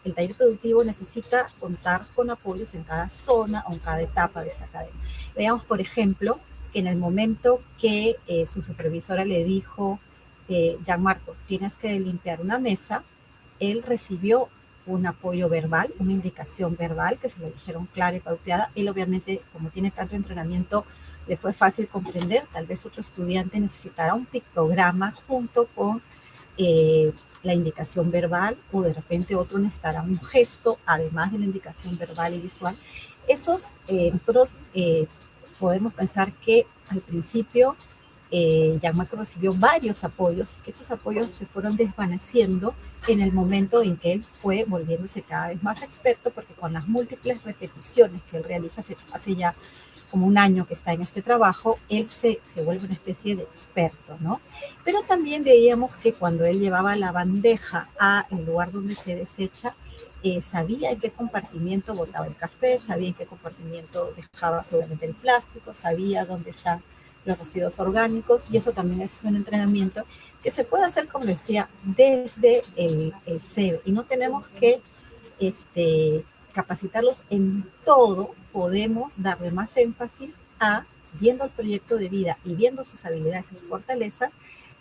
el taller productivo necesita contar con apoyos en cada zona o en cada etapa de esta academia. Veamos, por ejemplo, que en el momento que su supervisora le dijo, Gianmarco, tienes que limpiar una mesa, él recibió un apoyo verbal, una indicación verbal que se lo dijeron clara y pauteada. Él obviamente, como tiene tanto entrenamiento, le fue fácil comprender. Tal vez otro estudiante necesitará un pictograma junto con la indicación verbal, o de repente otro necesitará un gesto, además de la indicación verbal y visual. Esos, nosotros podemos pensar que al principio Gianmarco recibió varios apoyos, que esos apoyos se fueron desvaneciendo en el momento en que él fue volviéndose cada vez más experto, porque con las múltiples repeticiones que él realiza hace ya como un año que está en este trabajo, él se vuelve una especie de experto, ¿no? Pero también veíamos que cuando él llevaba la bandeja al lugar donde se desecha, sabía en qué compartimiento botaba el café, sabía en qué compartimiento dejaba seguramente el plástico, sabía dónde están los residuos orgánicos, y eso también es un entrenamiento que se puede hacer, como decía, desde el CEBE, y no tenemos que capacitarlos en todo. Podemos darle más énfasis a, viendo el proyecto de vida y viendo sus habilidades y sus fortalezas,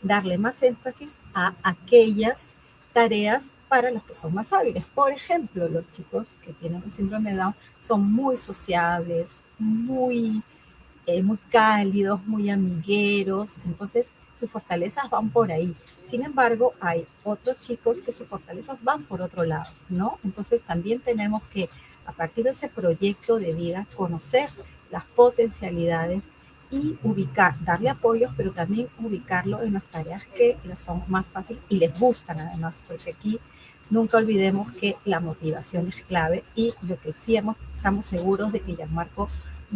darle más énfasis a aquellas tareas para los que son más hábiles. Por ejemplo, los chicos que tienen un síndrome de Down son muy sociables, muy cálidos, muy amigueros, entonces sus fortalezas van por ahí. Sin embargo, hay otros chicos que sus fortalezas van por otro lado, ¿no? Entonces también tenemos que, a partir de ese proyecto de vida, conocer las potencialidades y ubicar, darle apoyos, pero también ubicarlo en las tareas que les son más fáciles y les gustan además, porque aquí nunca olvidemos que la motivación es clave, y lo que sí estamos seguros de que Gianmarco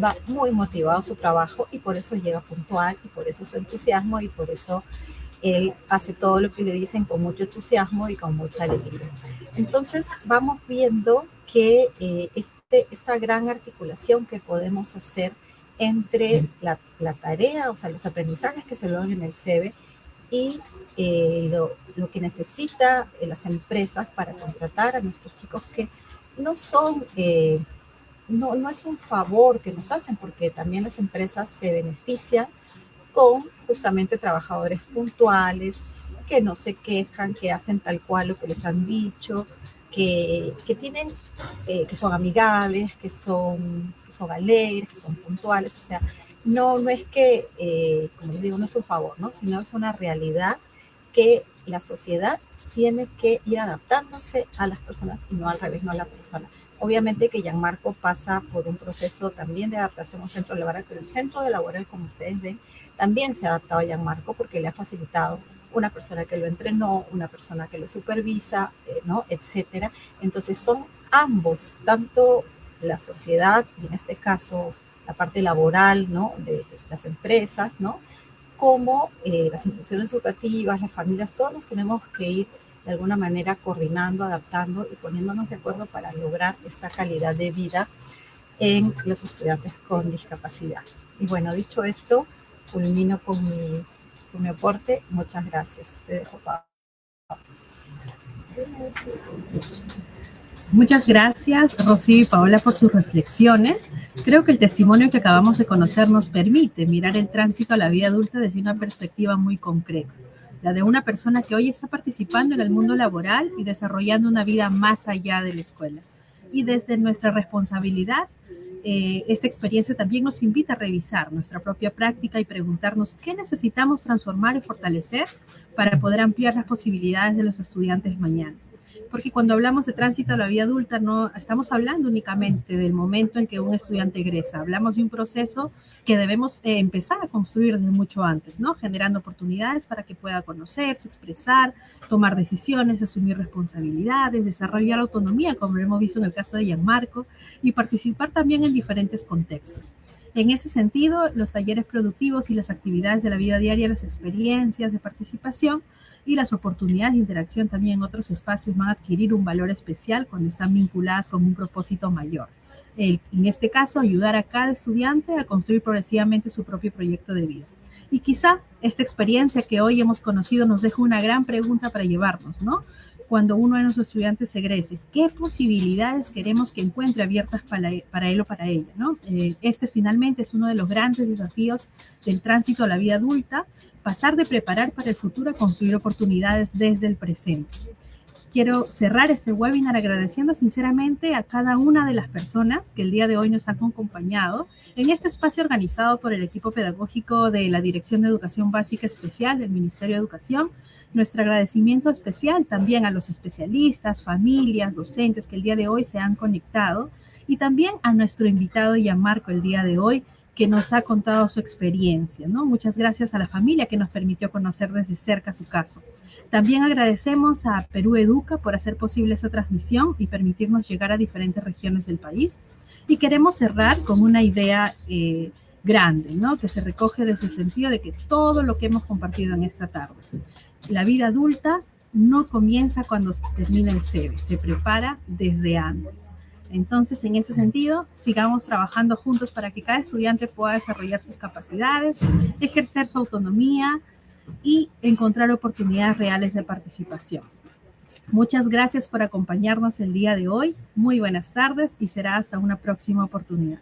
va muy motivado a su trabajo, y por eso llega puntual, y por eso su entusiasmo, y por eso él hace todo lo que le dicen con mucho entusiasmo y con mucha alegría. Entonces vamos viendo que esta gran articulación que podemos hacer entre la tarea, o sea, los aprendizajes que se logran en el CEBE, y lo que necesitan las empresas para contratar a nuestros chicos, que no son... No es un favor que nos hacen, porque también las empresas se benefician con justamente trabajadores puntuales, que no se quejan, que hacen tal cual lo que les han dicho, que tienen, que son amigables, que son alegres, que son puntuales. O sea, no es que, como les digo, no es un favor, ¿no?, sino es una realidad que la sociedad tiene que ir adaptándose a las personas y no al revés, no a la persona. Obviamente que Gianmarco pasa por un proceso también de adaptación a un centro laboral, pero el centro de laboral, como ustedes ven, también se ha adaptado a Gianmarco, porque le ha facilitado una persona que lo entrenó, una persona que lo supervisa, ¿no?, etcétera. Entonces son ambos, tanto la sociedad, y en este caso la parte laboral, ¿no?, de las empresas, ¿no?, como las instituciones educativas, las familias, todos nos tenemos que ir de alguna manera coordinando, adaptando y poniéndonos de acuerdo para lograr esta calidad de vida en los estudiantes con discapacidad. Y bueno, dicho esto, culmino con mi aporte. Muchas gracias. Te dejo, Pablo. Muchas gracias, Rocío y Paola, por sus reflexiones. Creo que el testimonio que acabamos de conocer nos permite mirar el tránsito a la vida adulta desde una perspectiva muy concreta, la de una persona que hoy está participando en el mundo laboral y desarrollando una vida más allá de la escuela. Y desde nuestra responsabilidad Esta experiencia también nos invita a revisar nuestra propia práctica y preguntarnos qué necesitamos transformar y fortalecer para poder ampliar las posibilidades de los estudiantes mañana. Porque cuando hablamos de tránsito a la vida adulta, no estamos hablando únicamente del momento en que un estudiante egresa. Hablamos de un proceso que debemos empezar a construir desde mucho antes, ¿no? Generando oportunidades para que pueda conocerse, expresar, tomar decisiones, asumir responsabilidades, desarrollar autonomía, como lo hemos visto en el caso de Gianmarco, y participar también en diferentes contextos. En ese sentido, los talleres productivos y las actividades de la vida diaria, las experiencias de participación y las oportunidades de interacción también en otros espacios van a adquirir un valor especial cuando están vinculadas con un propósito mayor. En este caso, ayudar a cada estudiante a construir progresivamente su propio proyecto de vida. Y quizá esta experiencia que hoy hemos conocido nos deja una gran pregunta para llevarnos, ¿no? Cuando uno de nuestros estudiantes egrese, ¿qué posibilidades queremos que encuentre abiertas para él o para ella, ¿no? Este finalmente es uno de los grandes desafíos del tránsito a la vida adulta, pasar de preparar para el futuro a construir oportunidades desde el presente. Quiero cerrar este webinar agradeciendo sinceramente a cada una de las personas que el día de hoy nos han acompañado en este espacio organizado por el equipo pedagógico de la Dirección de Educación Básica Especial del Ministerio de Educación. Nuestro agradecimiento especial también a los especialistas, familias, docentes que el día de hoy se han conectado y también a nuestro invitado Gianmarco el día de hoy, que nos ha contado su experiencia, ¿no? Muchas gracias a la familia que nos permitió conocer desde cerca su caso. También agradecemos a Perú Educa por hacer posible esta transmisión y permitirnos llegar a diferentes regiones del país. Y queremos cerrar con una idea grande, ¿no? Que se recoge desde el sentido de que todo lo que hemos compartido en esta tarde, la vida adulta no comienza cuando termina el CEBE, se prepara desde antes. Entonces, en ese sentido, sigamos trabajando juntos para que cada estudiante pueda desarrollar sus capacidades, ejercer su autonomía y encontrar oportunidades reales de participación. Muchas gracias por acompañarnos el día de hoy. Muy buenas tardes y será hasta una próxima oportunidad.